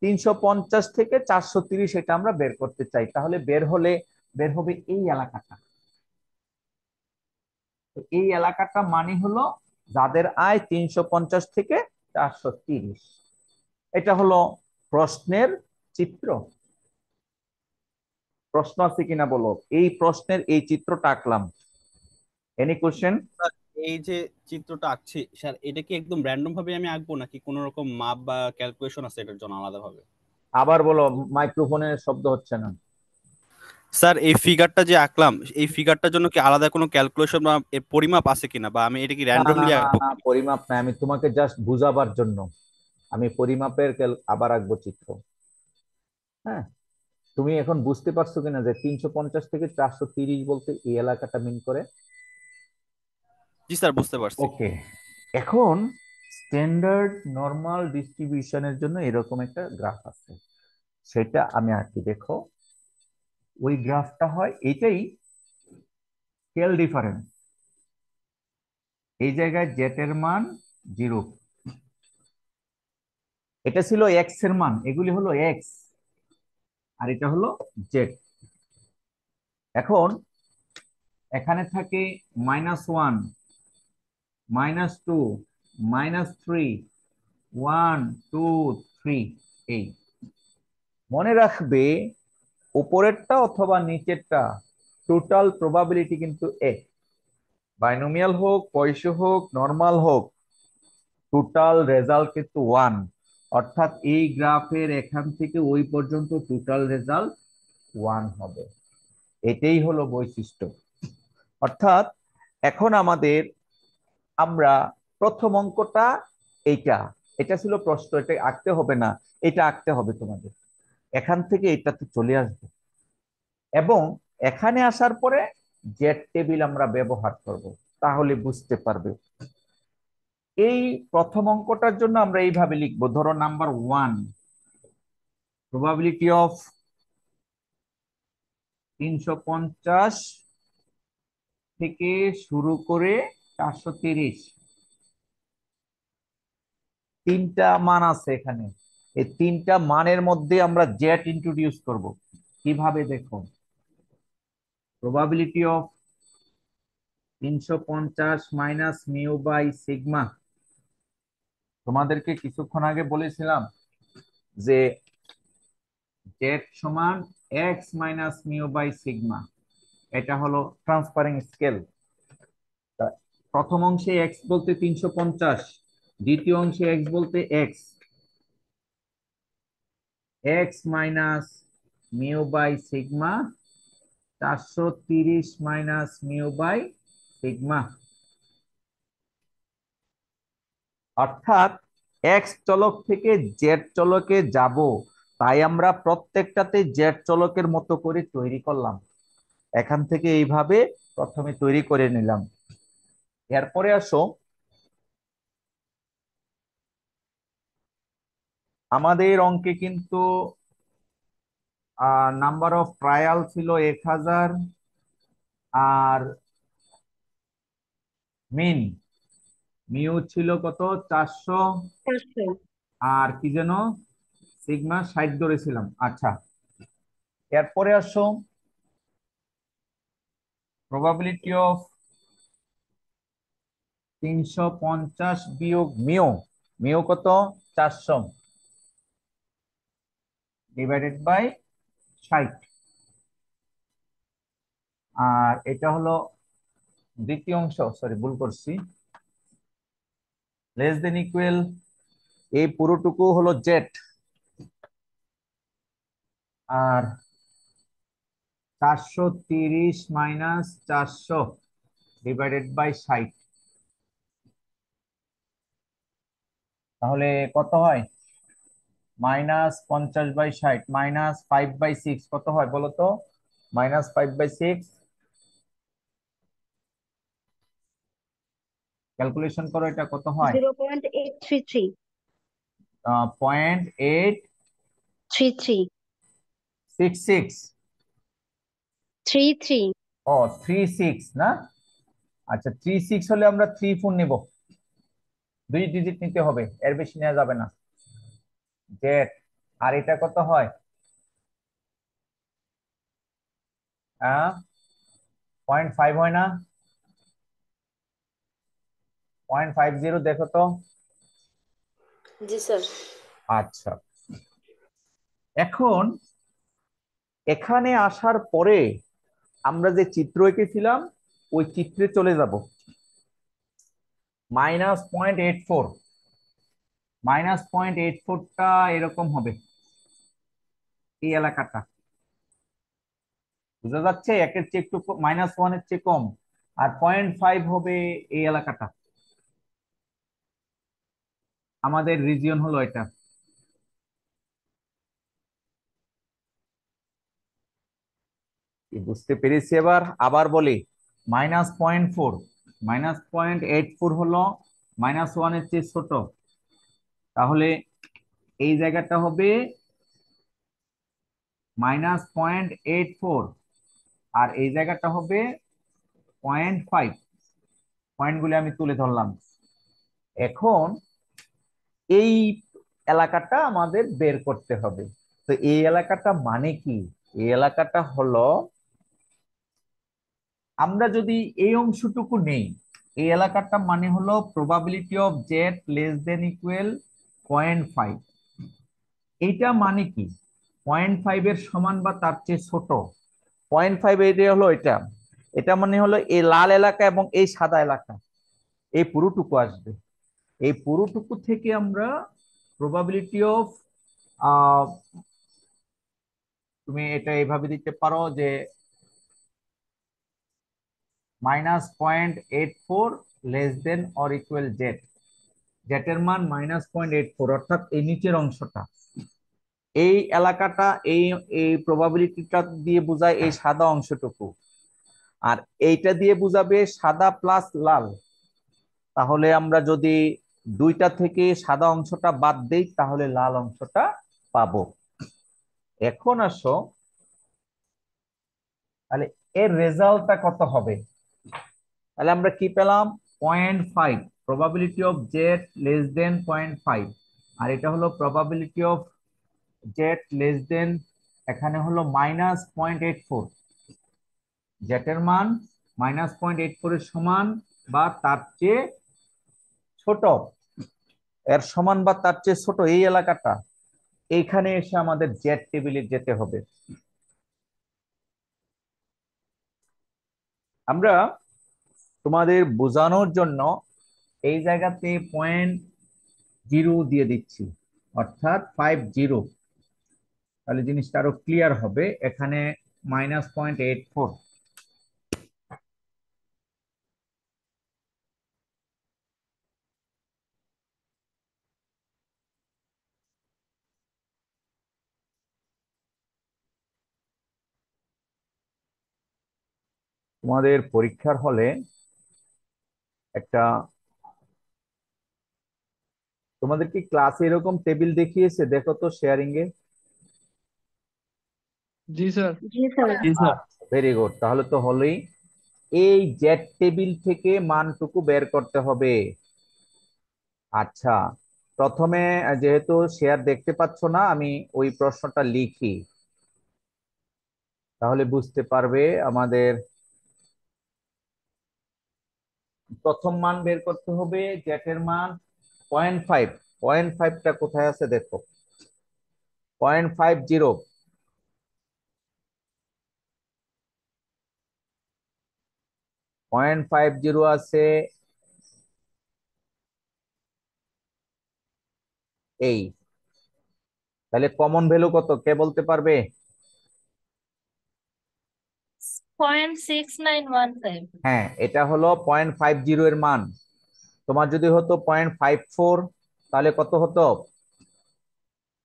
Speaker 1: 350 থেকে 430 এটা আমরা বের করতে চাই। তাহলে বের হবে এই এলাকাটা। তো এই এলাকাটা মানে হলো যাদের আয় 350 থেকে 430। এটা হলো প্রশ্নের চিত্র। প্রশ্ন আছে কিনা বলো, এই প্রশ্নের এই চিত্রটা আঁকলাম। Any question?
Speaker 4: স্যার, এই যে চিত্রটা আঁকছি স্যার, এটা কি একদম র্যান্ডম ভাবে আমি আঁকবো নাকি কোনো রকম মাপ বা ক্যালকুলেশন আছে এটার জন্য আলাদা ভাবে?
Speaker 1: আবার বলো, মাইক্রোফোনের শব্দ হচ্ছে না।
Speaker 4: স্যার এই ফিগারটা যে আঁকলাম, এই ফিগারটার জন্য কি আলাদা কোনো ক্যালকুলেশন বা এর পরিমাপ আছে কিনা, বা আমি এটা কি
Speaker 1: না না
Speaker 4: র্যান্ডমলি
Speaker 1: না
Speaker 4: আঁকবো?
Speaker 1: না, পরিমাপ না, আমি তোমাকে জাস্ট বুঝাবার জন্য আমি পরিমাপের আবার আঁকবো চিত্র। হ্যাঁ, তুমি এখন বুঝতে পারছো কিনা যে 350 থেকে 430 বলতে এই এলাকাটা মিন করে?
Speaker 4: জি স্যার, বুঝতে পারছি।
Speaker 1: ওকে, এখন স্ট্যান্ডার্ড নরমাল ডিস্ট্রিবিউশনের জন্য এরকম একটা গ্রাফ আছে, সেটা আমি আঁকি, দেখো। ওই গ্রাফটা হয় এটাই স্কেল ডিফারেন্স। এই জায়গায় জেড এর মান 0, এটা ছিল এক্স এর মান, এগুলি হলো এক্স, আর এটা হলো জেড। এখন এখানে থাকে -1, -2, -3, 1, 2, 3, এই। মনে রাখবে উপরেরটা অথবা নিচেরটা টোটাল প্রবাবিলিটি কিন্তু এক, বাইনোমিয়াল হোক, পয়সা হোক, নর্মাল হোক, টোটাল রেজাল্ট কিন্তু 1। অর্থাৎ এই গ্রাফের এখান থেকে ওই পর্যন্ত টোটাল রেজাল্ট 1 হবে। এটাই হলো বৈশিষ্ট্য। অর্থাৎ এখন আমরা প্রথম অঙ্কটা এইটা, এটা ছিল প্রশ্ন, এটা আঁকতে হবে না, এটা আঁকতে হবে তোমাদের। এখান থেকে এটাতে চলে আসবে এবং এখানে আসার পরে জেড টেবিল আমরা ব্যবহার করব, তাহলে বুঝতে পারবে। এই প্রথম অঙ্কটার জন্য আমরা এইভাবে লিখবো, ধরো নাম্বার 1, প্রবাবিলিটি অফ 350 থেকে শুরু করে 430, তিনটা মান আছে এখানে। এই তিনটা মানের মধ্যে আমরা জেড ইন্ট্রোডিউস করব। কিভাবে দেখো, probability of 350 minus mu by sigma. তোমাদেরকে কিছুক্ষণ আগে বলেছিলাম যে জেড সমান X minus mu by sigma, এটা হলো ট্রান্সফারিং স্কেল। প্রথম অংশে এক্স বলতে 350, দ্বিতীয় অংশে এক্স বলতে X, X minus mu by sigma, 430 minus mu by sigma. অর্থাৎ এক্স চলক থেকে জেড চলকে যাব, তাই আমরা প্রত্যেকটাতে জেড চলকের মতো করে তৈরি করলাম। এখান থেকে এইভাবে প্রথমে তৈরি করে নিলাম। এরপরে আসো, আমাদের অঙ্কে কিন্তু নাম্বার অফ ট্রায়াল ছিল 1000, আর মিন মিউ ছিল কত 400,
Speaker 2: 400।
Speaker 1: আর কি যেন সিগমা 60 ধরেছিলাম। আচ্ছা, এরপরে আসো প্রবাবিলিটি অফ 350 বিয়োগ মিউ, মিউ কত 400 ডিভাইডেড বাই 60, আর এটা হলো দ্বিতীয় অংশ, সরি ভুল করছি, লেস দেন ইকুয়াল, এই পুরোটুকু হলো জেড, আর 430 মাইনাস 400 ডিভাইডেড বাই 60, তাহলে কত হয়? -50/60 -5/6 কত হয় বলো তো? -5/6, ক্যালকুলেশন করো, এটা কত হয়?
Speaker 2: 0.833।
Speaker 1: 0.866।
Speaker 2: 33।
Speaker 1: ও 36 না? আচ্ছা, 36 হলে আমরা 34 নিব, 2 ডিজিট নিতে হবে, এর বেশি নেওয়া যাবে না। জেড, আর এটা কত হয়? 0.5 হয় না? 0.50 দেখো তো।
Speaker 5: जी सर।
Speaker 1: আচ্ছা, এখন এখানে আসার পরে আমরা যে চিত্র এঁকেছিলাম ওই চিত্রে চলে যাব। -0.84, -0.84টা এরকম হবে, এই এলাকাটা বুঝা যাচ্ছে? একের চেয়ে একটু -1 এর চেয়ে কম। আর 0.5 হবে এই এলাকাটা, আমাদের রিজিয়ন হলো এটা। কি বুঝতে পেরেছি? এবার আবার বলি, -0.4, -0.84 হলো -1 এর চেয়ে ছোট, তাহলে এই জায়গাটা হবে -0.84, আর এই জায়গাটা হবে 0.5। পয়েন্টগুলি আমি তুলে ধরলাম। এখন এই এলাকাটা আমাদের বের করতে হবে। তো এই এলাকাটা মানে কি? এই এলাকাটা হলো, আমরা যদি এই অংশটুকু নেই, এই এলাকাটা মানে হলো probability of Z less than equal 0.5। এইটা মানে কি? 0.5 এর সমান বা তার চেয়ে ছোট। 0.5 এরিয়া হলো এটা, এটা মানে হলো এই লাল এলাকা এবং এই সাদা এলাকা, এই পুরোটুকু আসবে। এই পুরোটুকু থেকে আমরা প্রবাবিলিটি অফ, তুমি এটা এইভাবে দিতে পারো যে -0.84 less than or equal z, জেটের মান -0.84, অর্থাৎ এই নিচের অংশটা, এই এলাকাটা, এই এই প্রবাবিলিটিটা দিয়ে বোঝায় এই সাদা অংশটুকু, আর এইটা দিয়ে বুঝাবে সাদা প্লাস লাল। তাহলে আমরা যদি দুইটা থেকে সাদা অংশটা বাদ দেই তাহলে লাল অংশটা পাবো। এখন আসো, তাহলে এর রেজাল্টটা কত হবে? তাহলে আমরা কি পেলাম? 0.5, প্রবাবিলিটি অফ জেড লেস দেন 0.5, আর এটা হলো প্রবাবিলিটি অফ জেড লেস দেন, এখানে হলো -0.84, জেটের মান -0.84 এর সমান বা তার চেয়ে ছোট, এর সমান বা তার চেয়ে ছোট এই এলাকাটা, এইখানে এসে আমাদের জেড টেবিলে যেতে হবে। আমরা তোমাদের বোঝানোর জন্য এই জায়গাতে 0.0 দিয়ে দিচ্ছি, অর্থাৎ 50, তাহলে জিনিসটা আরো ক্লিয়ার হবে। এখানে -0.84, তোমাদের পরীক্ষার হলে একটা, তোমাদের কি ক্লাসে এরকম টেবিল দেখিয়েছে? দেখো তো শেয়ারিং এ।
Speaker 3: জি স্যার।
Speaker 2: জি স্যার।
Speaker 3: জি স্যার।
Speaker 1: ভেরি গুড, তাহলে তো হলোই। এই জেড টেবিল থেকে মানটুকু বের করতে হবে। আচ্ছা, প্রথমে যেহেতু শেয়ার দেখতে পাচ্ছ না, আমি ওই প্রশ্নটা লিখি, তাহলে বুঝতে পারবে। আমাদের প্রথম মান বের করতে হবে, জেটের মান 0.5। 0.5টা কোথায় আছে দেখো, 0.50, 0.50 আছে এই। তাহলে কমন ভ্যালু কত, কে বলতে পারবে?
Speaker 5: 0.6915
Speaker 1: হ্যাঁ, এটা হলো 0.50 এর মান। তোমার যদি হতো 0.54 তাহলে কত হতো?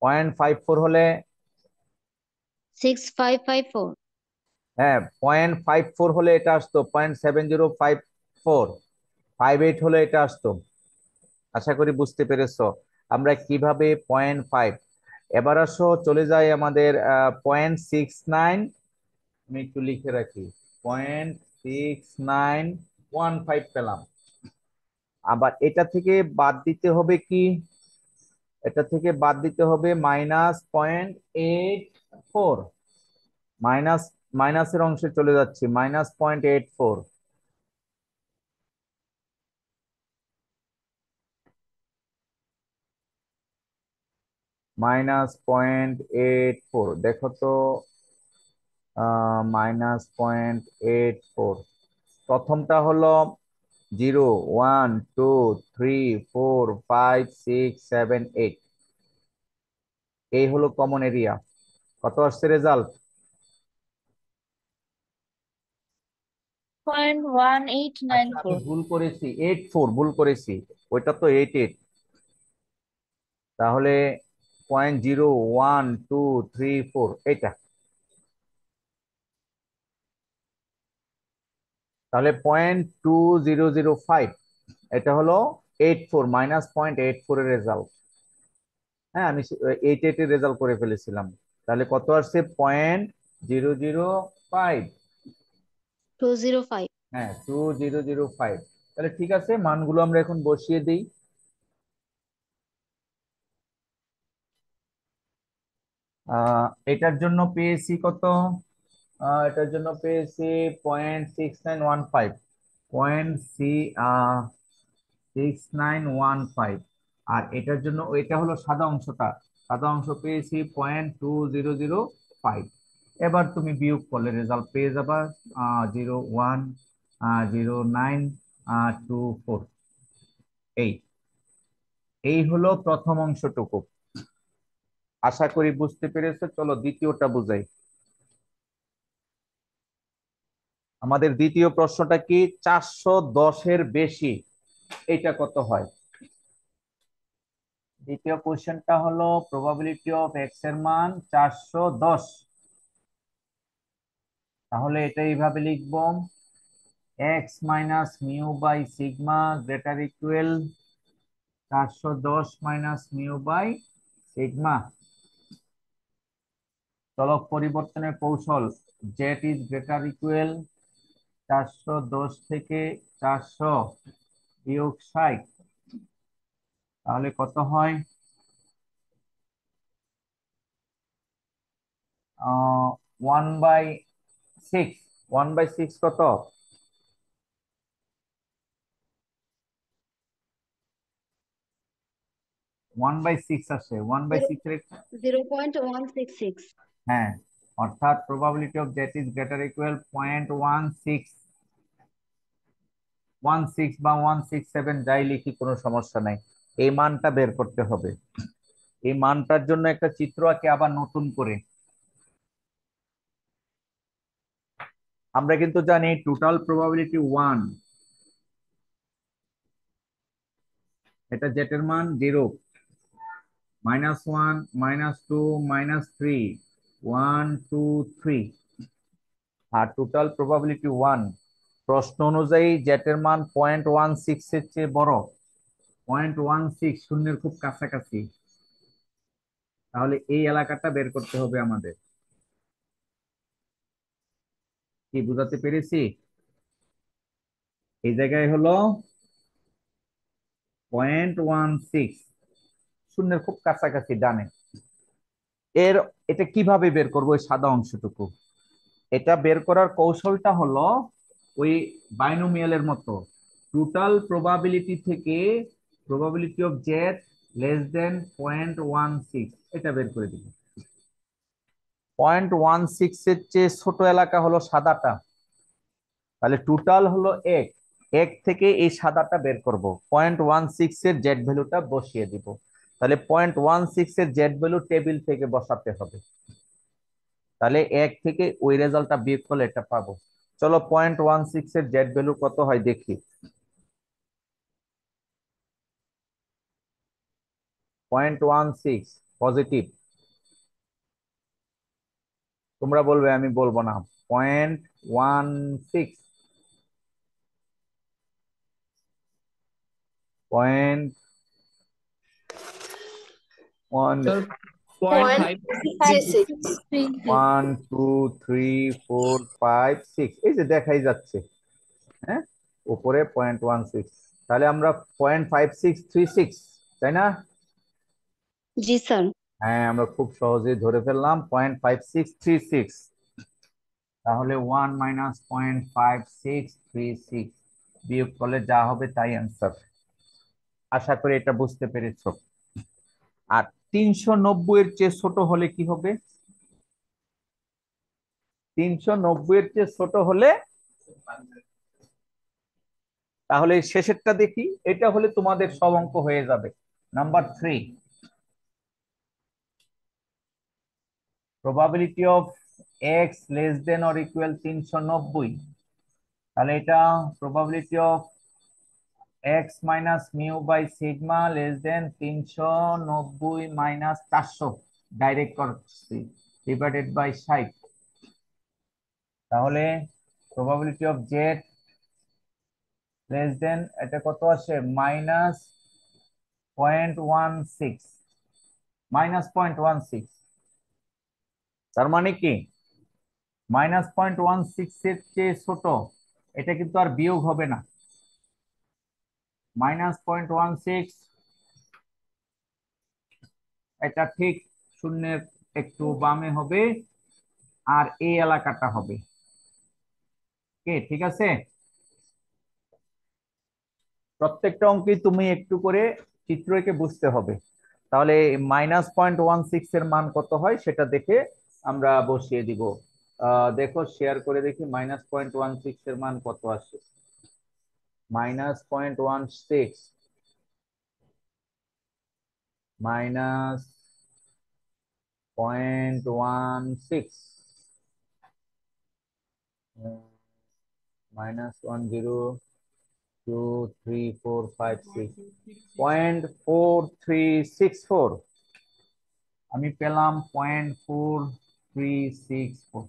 Speaker 1: 0.54 হলে,
Speaker 2: 6554।
Speaker 1: হ্যাঁ 0.54 হলে এটা আসতো 0.7054, 58 হলে এটা আসতো। আশা করি বুঝতে পেরেছো আমরা কিভাবে 0.5। এবার আসো চলে যাই আমাদের 0.69, আমি একটু লিখে রাখি, 0.6915 পেলাম। আবার এটা থেকে বাদ দিতে হবে কি, এটা থেকে বাদ দিতে হবে -0.84, মাইনাস, মাইনাসের অংশে চলে যাচ্ছি, -0.84, -0.84, দেখো তো, -0.84। প্রথমটা হলো 0, 1, 2, 3, 4, 5, 6, 7, 8, এই হলো কমন এরিয়া। কত আসছে রেজাল্ট? আচ্ছা, আমি
Speaker 2: 0.1894.
Speaker 1: ভুল করেছি, 84 ভুল করেছি, ওইটা তো 88। তাহলে 0.01234 এটা, তাহলে 0.2005, এটা হলো 84 মাইনাস 0.84 এর রেজাল্ট। হ্যাঁ, আমি 88 এর রেজাল্ট করে ফেলেছিলাম। তাহলে কত আসছে? 0.005।
Speaker 2: 205.
Speaker 1: হ্যাঁ, 2005। তাহলে ঠিক আছে, মানগুলো আমরা এখন বসিয়ে দিই। এটার জন্য পেয়েছি কত? এটার জন্য পেয়েছি 0.6915, 0.6915। আর এটার জন্য এটা হলো সাদা অংশটা, সাদা অংশ পেয়েছি 0.2005। এবার তুমি বিয়োগ করলে রেজাল্ট পেয়ে যাবা 0.0924। এই এই হলো প্রথম অংশটুকু। আশা করি বুঝতে পেরেছো। চলো দ্বিতীয়টা বুঝাই। আমাদের দ্বিতীয় প্রশ্নটা কি? 410-এর বেশি, এটা কত হয়? দ্বিতীয় কোশ্চেনটা হলো প্রবাবিলিটি অফ এক্স এর মান 410। তাহলে এটা এইভাবে লিখবো, X minus mu by sigma greater equal 410 minus mu by sigma. চলক পরিবর্তনের কৌশল, জেড ইজ গ্রেটার ইকুয়াল 410 থেকে 400 বিয়োগ 60। তাহলে কত হয়? 1/6। 1/6 কত? 1/6 আসে। 1/6 এর
Speaker 2: 0.166.
Speaker 1: হ্যাঁ, অর্থাৎ probability of that is greater equal 0.1616 বা 167, যাই লিখি কোনো সমস্যা নাই। এই মানটা বের করতে হবে। এই মানটার জন্য একটা চিত্র আঁকি আবার নতুন করে। আমরা কিন্তু জানি টোটাল প্রবাবিলিটি 1, এটা জেটের মান 0, -1, -2, -3, 1, 2, 3। আর টোটাল প্রবাবিলিটি 1, প্রশ্ন অনুযায়ী জেটের মান 0.16 এর চেয়ে বড়। 0.16 শূন্যের খুব কাছাকাছি। তাহলে এই এলাকাটা বের করতে হবে আমাদের। কি বুঝাতে পেরেছি? এই জায়গায় হলো 0.16, শূন্যের খুব কাছাকাছি ডানে। এর এটা কিভাবে বের করবো? ওই সাদা অংশটুকু। এটা বের করার কৌশলটা হলো ওই বাইনোমিয়ালের মতো, টোটাল প্রবাবিলিটি থেকে প্রবাবিলিটি অফ জেড লেস দেন 0.16 এটা বের করে দিব। 0.16 এর চেয়ে ছোট এলাকা হলো সাদাটা। তাহলে টোটাল হলো 1, 1 থেকে এই সাদাটা বের করব, 0.16 এর জেড ভ্যালুটা বসিয়ে দিব। তাহলে 0.16 এর জেড ভ্যালু টেবিল থেকে বসাতে হবে। তাহলে 1 থেকে ওই রেজাল্টটা বিয়োগ করলে এটা পাবো। চলো 0.16 এর জেড ভ্যালু কত হয় দেখি। 0.16 পজিটিভ, তোমরা বলবে, আমি বলবো না। 0.16, 0.1,
Speaker 3: Sir,
Speaker 5: Point
Speaker 3: 0.536.
Speaker 5: 36.
Speaker 1: 1, 2, 3, 4, 5, 6, এই যে দেখাই যাচ্ছে। হ্যাঁ, উপরে 0.16। তাহলে আমরা 0.5636, তাই না?
Speaker 2: জি স্যার।
Speaker 1: হ্যাঁ, আমরা খুব সহজেই ধরে ফেললাম 0.5636। তাহলে 1 মাইনাস 0.5636 বিয়োগ করলে যা হবে তাই অ্যান্সার। আশা করি এটা বুঝতে পেরেছো। আর 390 এর চেয়ে ছোট হলে কি হবে? 390 এর চেয়ে ছোট হলে, তাহলে এই শেষেরটা দেখি, এটা হলে তোমাদের সব অঙ্ক হয়ে যাবে। Number 3, probability of X less than or equal 390। তাহলে এটা probability of X minus mu by sigma less than 390 minus 400 direct করছি ডিভাইডেড বাই 60। তাহলে probability of Z less than এটা কত আসে মাইনাস 0.16, মাইনাস 0.16। তার মানে কি মাইনাস 0.16 এর চেয়ে ছোট, এটা কিন্তু আর বিয়োগ হবে না। মাইনাস 0.16 এটা ঠিক শূন্যের একটু বামে হবে, আর এই এলাকাটা হবে। কে ঠিক আছে? প্রত্যেকটা অঙ্কে তুমি একটু করে চিত্র এঁকে বুঝতে হবে, তাহলে মাইনাস 0.16 এর মান কত হয় সেটা দেখে আমরা বসিয়ে দিব। দেখো শেয়ার করে দেখি মাইনাস 0.16 এর মান কত আসে। মাইনাস 0.16 মাইনাস 0.16 মাইনাস 1023456 0.4364 আমি পেলাম 0.4364।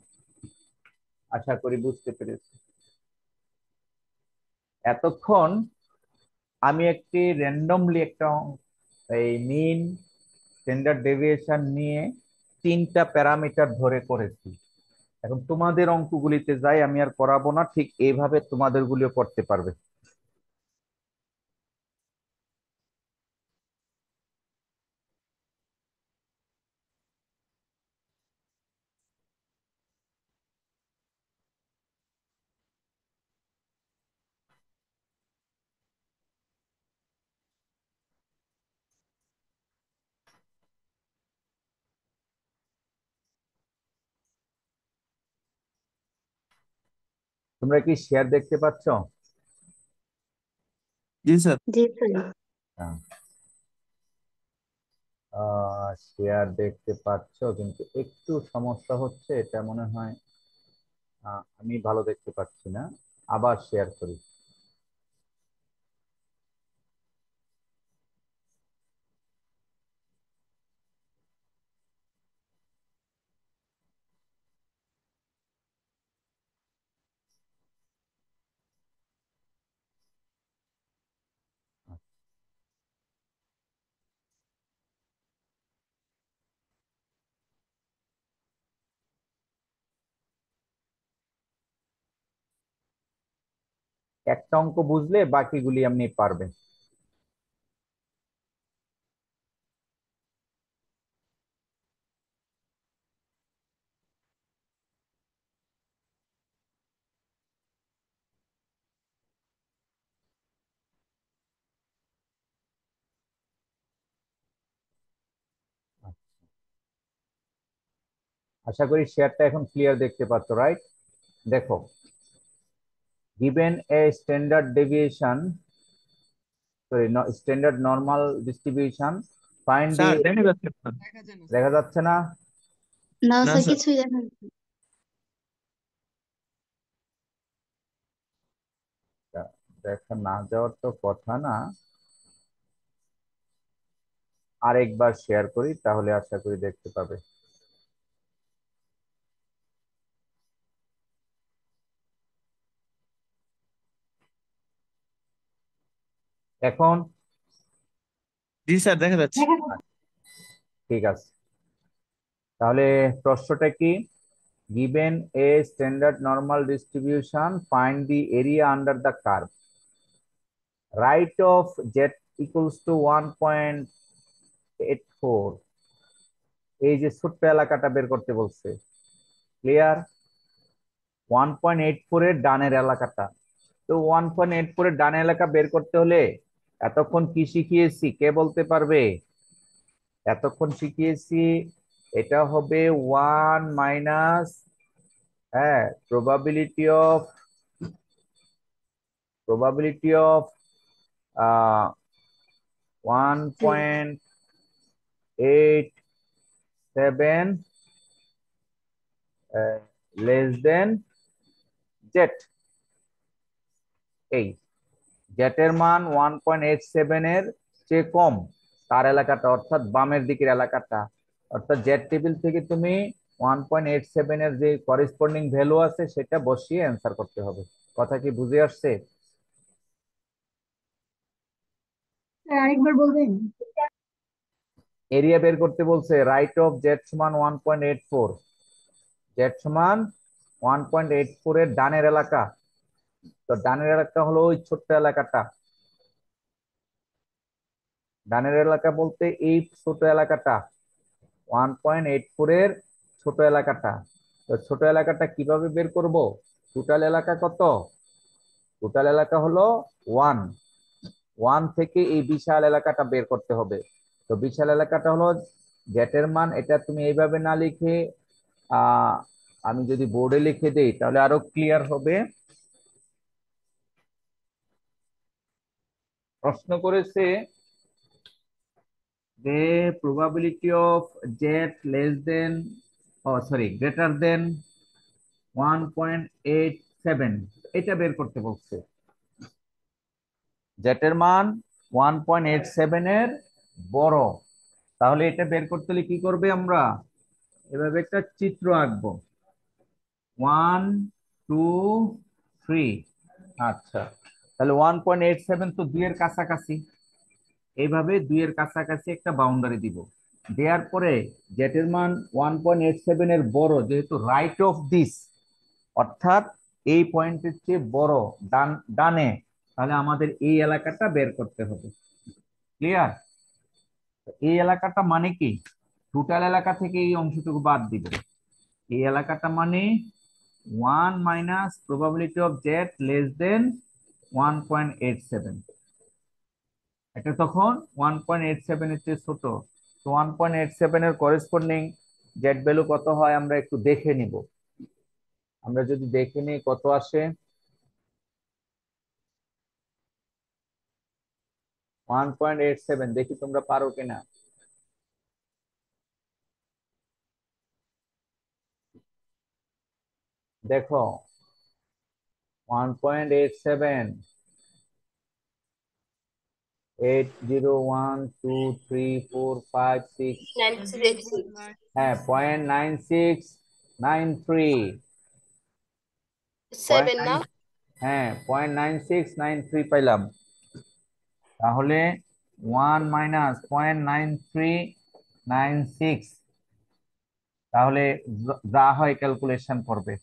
Speaker 1: আশা করি বুঝতে পেরেছি। এতক্ষণ আমি একটি র্যান্ডমলি একটা এই মিন স্ট্যান্ডার্ড ডেভিয়েশন নিয়ে 3টা প্যারামিটার ধরে করেছি। এখন তোমাদের অঙ্কগুলিতে যাই, আমি আর করাবো না, ঠিক এইভাবে তোমাদের গুলিও করতে পারবে। তোমরা কি শেয়ার দেখতে পাচ্ছ?
Speaker 3: জি স্যার।
Speaker 2: জি স্যার।
Speaker 1: শেয়ার দেখতে পাচ্ছ, কিন্তু একটু সমস্যা হচ্ছে, এটা মনে হয় আমি ভালো দেখতে পাচ্ছি না। আবার শেয়ার করি। একটা অঙ্ক বুঝলে বাকিগুলি এমনি পারবে। আশা করি শেয়ারটা এখন ক্লিয়ার দেখতে পাচ্ছ, রাইট? দেখো, given a standard deviation, sorry, no, standard normal distribution, find the,
Speaker 3: sir দেখা যাচ্ছে না।
Speaker 1: দেখা যাচ্ছে না?
Speaker 2: না
Speaker 3: না
Speaker 2: স্যার,
Speaker 3: স্যার।
Speaker 2: কিছুই দেখা যাচ্ছে না।
Speaker 1: দেখা না যাওয়ার তো কথা না, আরেকবার শেয়ার করি, তাহলে আশা করি দেখতে পাবে। এখন
Speaker 3: জি স্যার দেখা যাচ্ছে।
Speaker 1: ঠিক আছে, তাহলে প্রশ্নটা কি? given a standard normal distribution, find the area under the curve. Right of z equals to 1.84, এই যে ছোট্ট এলাকাটা বের করতে বলছে। ক্লিয়ার? 1.84 এর ডানের এলাকাটা, তো 1.84 এর ডানের এলাকা বের করতে হলে এতক্ষণ কি শিখিয়েছি কে বলতে পারবে? এতক্ষণ শিখিয়েছি এটা হবে 1 মাইনাস, হ্যাঁ, probability of uh 1.87 less than Z. এই জেটের মান 1.87 এর চেয়ে কম তার এলাকাটা, অর্থাৎ বামের দিকের এলাকাটা, অর্থাৎ জেড টেবিল থেকে তুমি 1.87 এর যে করেসপন্ডিং ভ্যালু আছে সেটা বসিয়ে অ্যান্সার করতে হবে। কথা কি বুঝে আসছে?
Speaker 2: আরেকবার বলবেন?
Speaker 1: এরিয়া বের করতে বলছে, রাইট অফ জেড সমান 1.84, জেড সমান 1.84 এর ডানের এলাকা। তো ডানের এলাকা হলো ওই ছোট্ট এলাকাটা, ডানের এলাকা বলতে এই ছোট এলাকাটা 1.84 এর ছোট এলাকাটা। তো ছোট এলাকাটা কিভাবে বের করব? টোটাল এলাকা কত? টোটাল এলাকা হলো 1, 1 থেকে এই বিশাল এলাকাটা বের করতে হবে। তো বিশাল এলাকাটা হলো জেটের মান। এটা তুমি এইভাবে না লিখে আমি যদি বোর্ডে লিখে দেই তাহলে আরো ক্লিয়ার হবে। প্রশ্ন করেছে যে probability of jet less than, sorry greater than 1.87, এটা বের করতে বলছে। জেটের মান 1.87 এর বড়, তাহলে এটা বের করতে হলে কি করবে? আমরা এভাবে একটা চিত্র আঁকবো, 1 2 3। আচ্ছা, তাহলে 1.87 তো 2 এর কাছাকাছি, এইভাবে 2 এর কাছাকাছি একটা বাউন্ডারি দিব। দেওয়ার পরে জেটের মান 1.87 এর বড়, যেহেতু রাইট অফ দিস, অর্থাৎ এই পয়েন্টের চেয়ে বড় ডানে, তাহলে আমাদের এই এলাকাটা বের করতে হবে। ক্লিয়ার? এই এলাকাটা মানে কি? টোটাল এলাকা থেকে এই অংশটুকু বাদ দিব। এই এলাকাটা মানে 1 minus probability of Z less দেন 1.87, এটা তখন 1.87 এর চেয়ে ছোট। তো 1.87 এর করেসপন্ডিং জেড ভ্যালু কত হয় আমরা একটু দেখে নিব। আমরা যদি দেখে নিই কত আসে, 1.87, দেখি তোমরা পারো কিনা। দেখো 1.87, 8 0 1 2 3 4 5 6,
Speaker 5: 96.
Speaker 1: হ্যাঁ 0.9693,
Speaker 5: 7 না?
Speaker 1: হ্যাঁ 0.9693 পাইলাম। তাহলে 1 মাইনাস 0.9396, তাহলে যা হয় ক্যালকুলেশন করবে।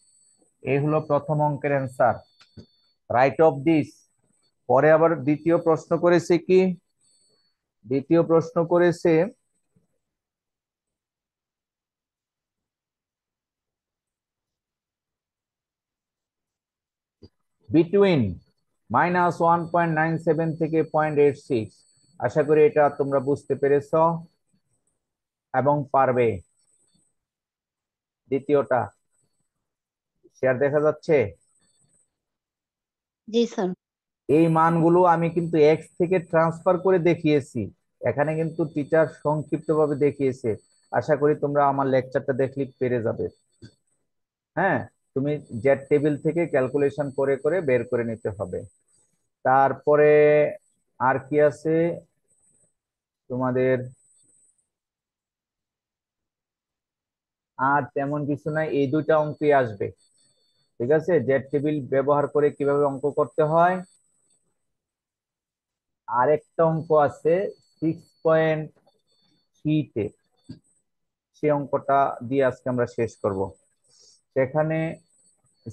Speaker 1: এই হলো প্রথম অঙ্কের অ্যান্সার, রাইট অফ দিস। পরে আবার দ্বিতীয় প্রশ্ন করেছে কি? দ্বিতীয় প্রশ্ন করেছে বিটুইন -1.97 থেকে 0.86। আশা করি এটা তোমরা বুঝতে পেরেছ এবং পারবে। দ্বিতীয়টা শেয়ার দেখা যাচ্ছে।
Speaker 2: জি স্যার।
Speaker 1: এই মানগুলো আমি কিন্তু এক্স থেকে ট্রান্সফার করে দেখিয়েছি, এখানে কিন্তু টিচার সংক্ষিপ্তভাবে দেখিয়েছে। আশা করি তোমরা আমার লেকচারটা দেখলে পেরে যাবে। হ্যাঁ, তুমি জেড টেবিল থেকে ক্যালকুলেশন করে করে বের করে নিতে হবে। তারপরে আর কি আছে তোমাদের? আর তেমন কিছু নাই, এই দুইটা অঙ্কই আসবে। ঠিক আছে, জেড টেবিল ব্যবহার করে কিভাবে অঙ্ক করতে হয়। আরেকটা অঙ্ক আছে 6.3-তে, সেই অঙ্কটা দিয়ে আজকে আমরা শেষ করব। সেখানে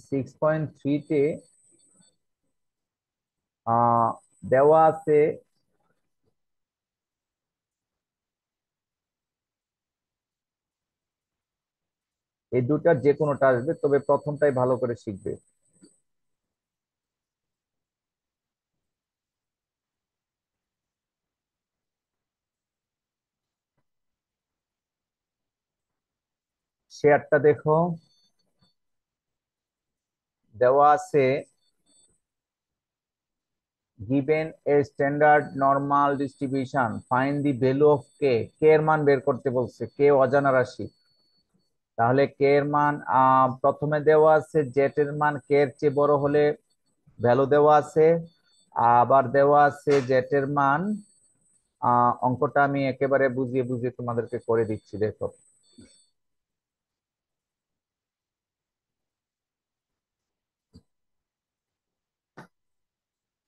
Speaker 1: 6.3-তে দেওয়া আছে এই দুটার যে কোনোটা আসবে, তবে প্রথমটাই ভালো করে শিখবে। শেয়ারটা দেখো, দেওয়া আছে given a standard normal distribution, find the value of k, এর মান বের করতে বলছে, কে অজানা রাশি। তাহলে কে এর মান প্রথমে দেওয়া আছে জেড এর মান কে এর চেয়ে বড় হলে ভ্যালু দেওয়া আছে, আবার দেওয়া আছে জেটের মান। অঙ্কটা আমি একেবারে বুঝিয়ে বুঝিয়ে তোমাদেরকে করে দিচ্ছি, দেখো।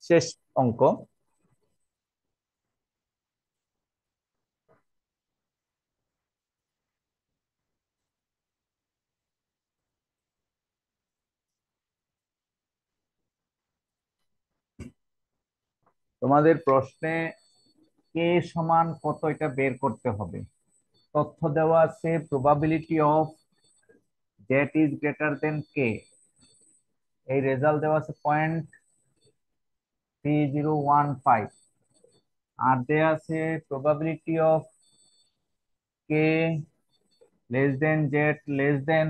Speaker 1: শেষ অঙ্ক। তোমাদের প্রশ্নে কে সমান কত এটা বের করতে হবে। তথ্য দেওয়া আছে probability of z is greater than k, এই রেজাল্ট দেওয়া আছে 0.3015। আর দেওয়া আছে probability of k less than z less than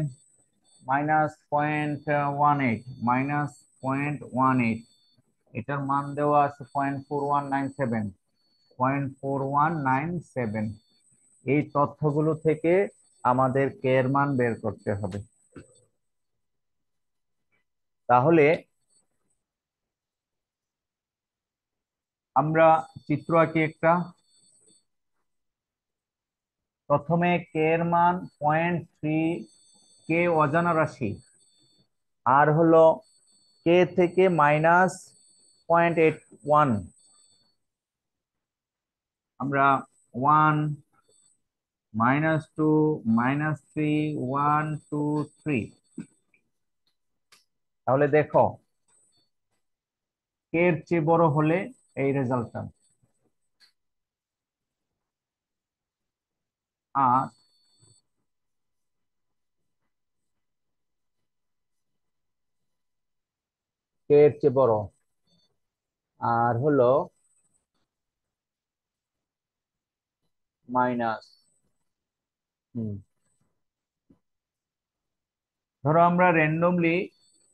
Speaker 1: -0.18, -0.18, এটার মান দেওয়া আছে 0.4197, 0.4197। এই তথ্যগুলো থেকে আমাদের কে এর মান বের করতে হবে। তাহলে আমরা চিত্র আঁকি একটা। প্রথমে কে এর মান 0.3, কে অজানা রাশি, আর হলো কে থেকে -0.81, আমরা 1 -2 -3 1 2 3। তাহলে দেখো কে এর চেয়ে বড় হলে এই রেজাল্টটা, আর কে এর চেয়ে বড়, আর হলো মাইনাস। ধরো আমরা র্যান্ডমলি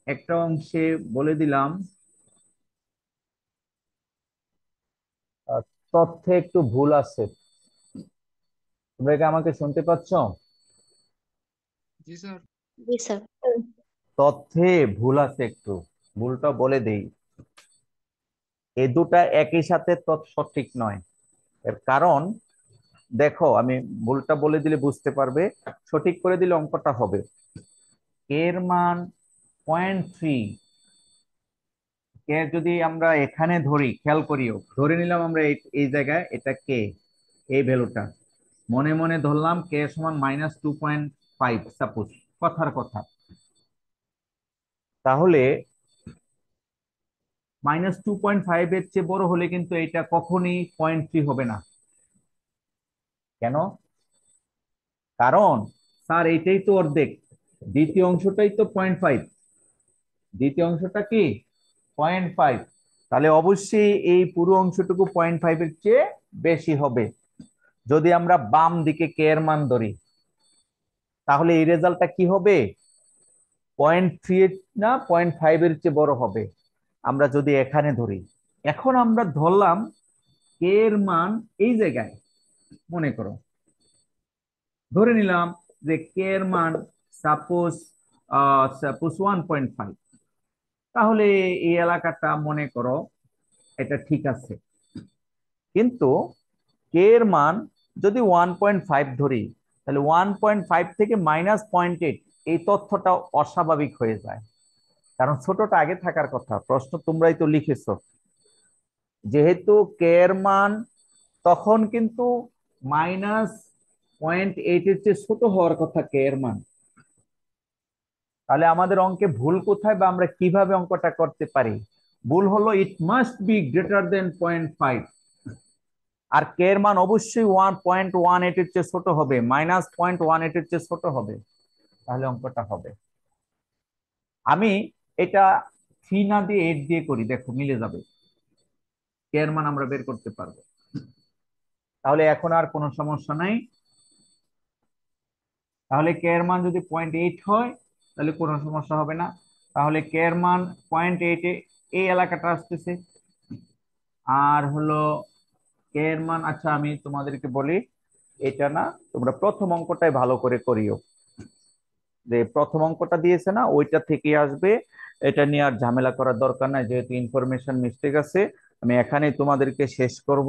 Speaker 1: একটা অংশে বলে দিলাম তথ্যে একটু ভুল আছে। তোমরা কি আমাকে শুনতে পাচ্ছ?
Speaker 3: জি স্যার।
Speaker 5: জি স্যার।
Speaker 1: তথ্যে ভুল আছে একটু, ভুলটা বলে দেই। এই দুটা একই সাথে সঠিক নয়। এর কারণ দেখো, আমি ভুলটা বলে দিলে বুঝতে পারবে, সঠিক করে দিলে অঙ্কটা হবে। এর মান 0.3, কে যদি আমরা এখানে ধরি, খেয়াল করিও, ধরে নিলাম আমরা এই জায়গায় এটা কে, এই ভ্যালুটা মনে মনে ধরলাম কে সমান -2.5 সাপোজ, কথার কথা। তাহলে -2.5 এর চেয়ে বড় হলে কিন্তু এটা কখনই 0.3 হবে না। কেন? কারণ স্যার এইটাই তো অর্ধেক, দ্বিতীয় অংশটাই তো 0.5, দ্বিতীয় অংশটা কি 0.5, তাহলে অবশ্যই এই পুরো অংশটুকু 0.5 এর চেয়ে বেশি হবে। যদি আমরা বাম দিকে কে এর মান ধরি, তাহলে এই রেজাল্টটা কি হবে? 0.3 না 0.5 এর চেয়ে বড় হবে আমরা যদি এখানে ধরি। এখন আমরা ধরলাম কে এর মান এই জায়গায়, মনে করো ধরে নিলাম যে কে এর মান সাপোজ 1.5, তাহলে এই এলাকাটা মনে করো এটা ঠিক আছে। কিন্তু কে এর মান যদি 1.5 ধরি, তাহলে 1.5 থেকে -0.8 এই তথ্যটা অস্বাভাবিক হয়ে যায়, কারণ ছোটটা আগে থাকার কথা। প্রশ্ন তোমরাই তো লিখেছো, যেহেতু কে এর মান তখন কিন্তু -0.8 এর চেয়ে ছোট হওয়ার কথা কে এর মান। তাহলে আমাদের অঙ্কে ভুল কোথায়, বা আমরা কিভাবে অঙ্কটা করতে পারি? ভুল হলো it must be greater than 0.5, আর কে এর মান অবশ্যই 1.18 এর চেয়ে ছোট হবে, -0.18 এর চেয়ে ছোট হবে, তাহলে অঙ্কটা হবে। আমি এটা 3 না দিয়ে 8 দিয়ে করি, দেখো মিলে যাবে, কে এর মান আমরা বের করতে পারবো। তাহলে এখন আর কোনো সমস্যা নাই। তাহলে কে এর মান যদি 0.8 হয় তাহলে কোনো সমস্যা হবে না। তাহলে কে এর মান 0.8 এ এই এলাকাটা আসতেছে, আর হলো কে এর মান, আচ্ছা আমি তোমাদেরকে বলি, এটা না, তোমরা প্রথম অঙ্কটাই ভালো করে করিও, যে প্রথম অঙ্কটা দিয়েছে না ওইটা থেকে আসবে এটা নিয়ে আর ঝামেলা করার দরকার নাই, যেহেতু ইনফরমেশন মিস্টেক আছে। আমি এখানেই তোমাদেরকে শেষ করব।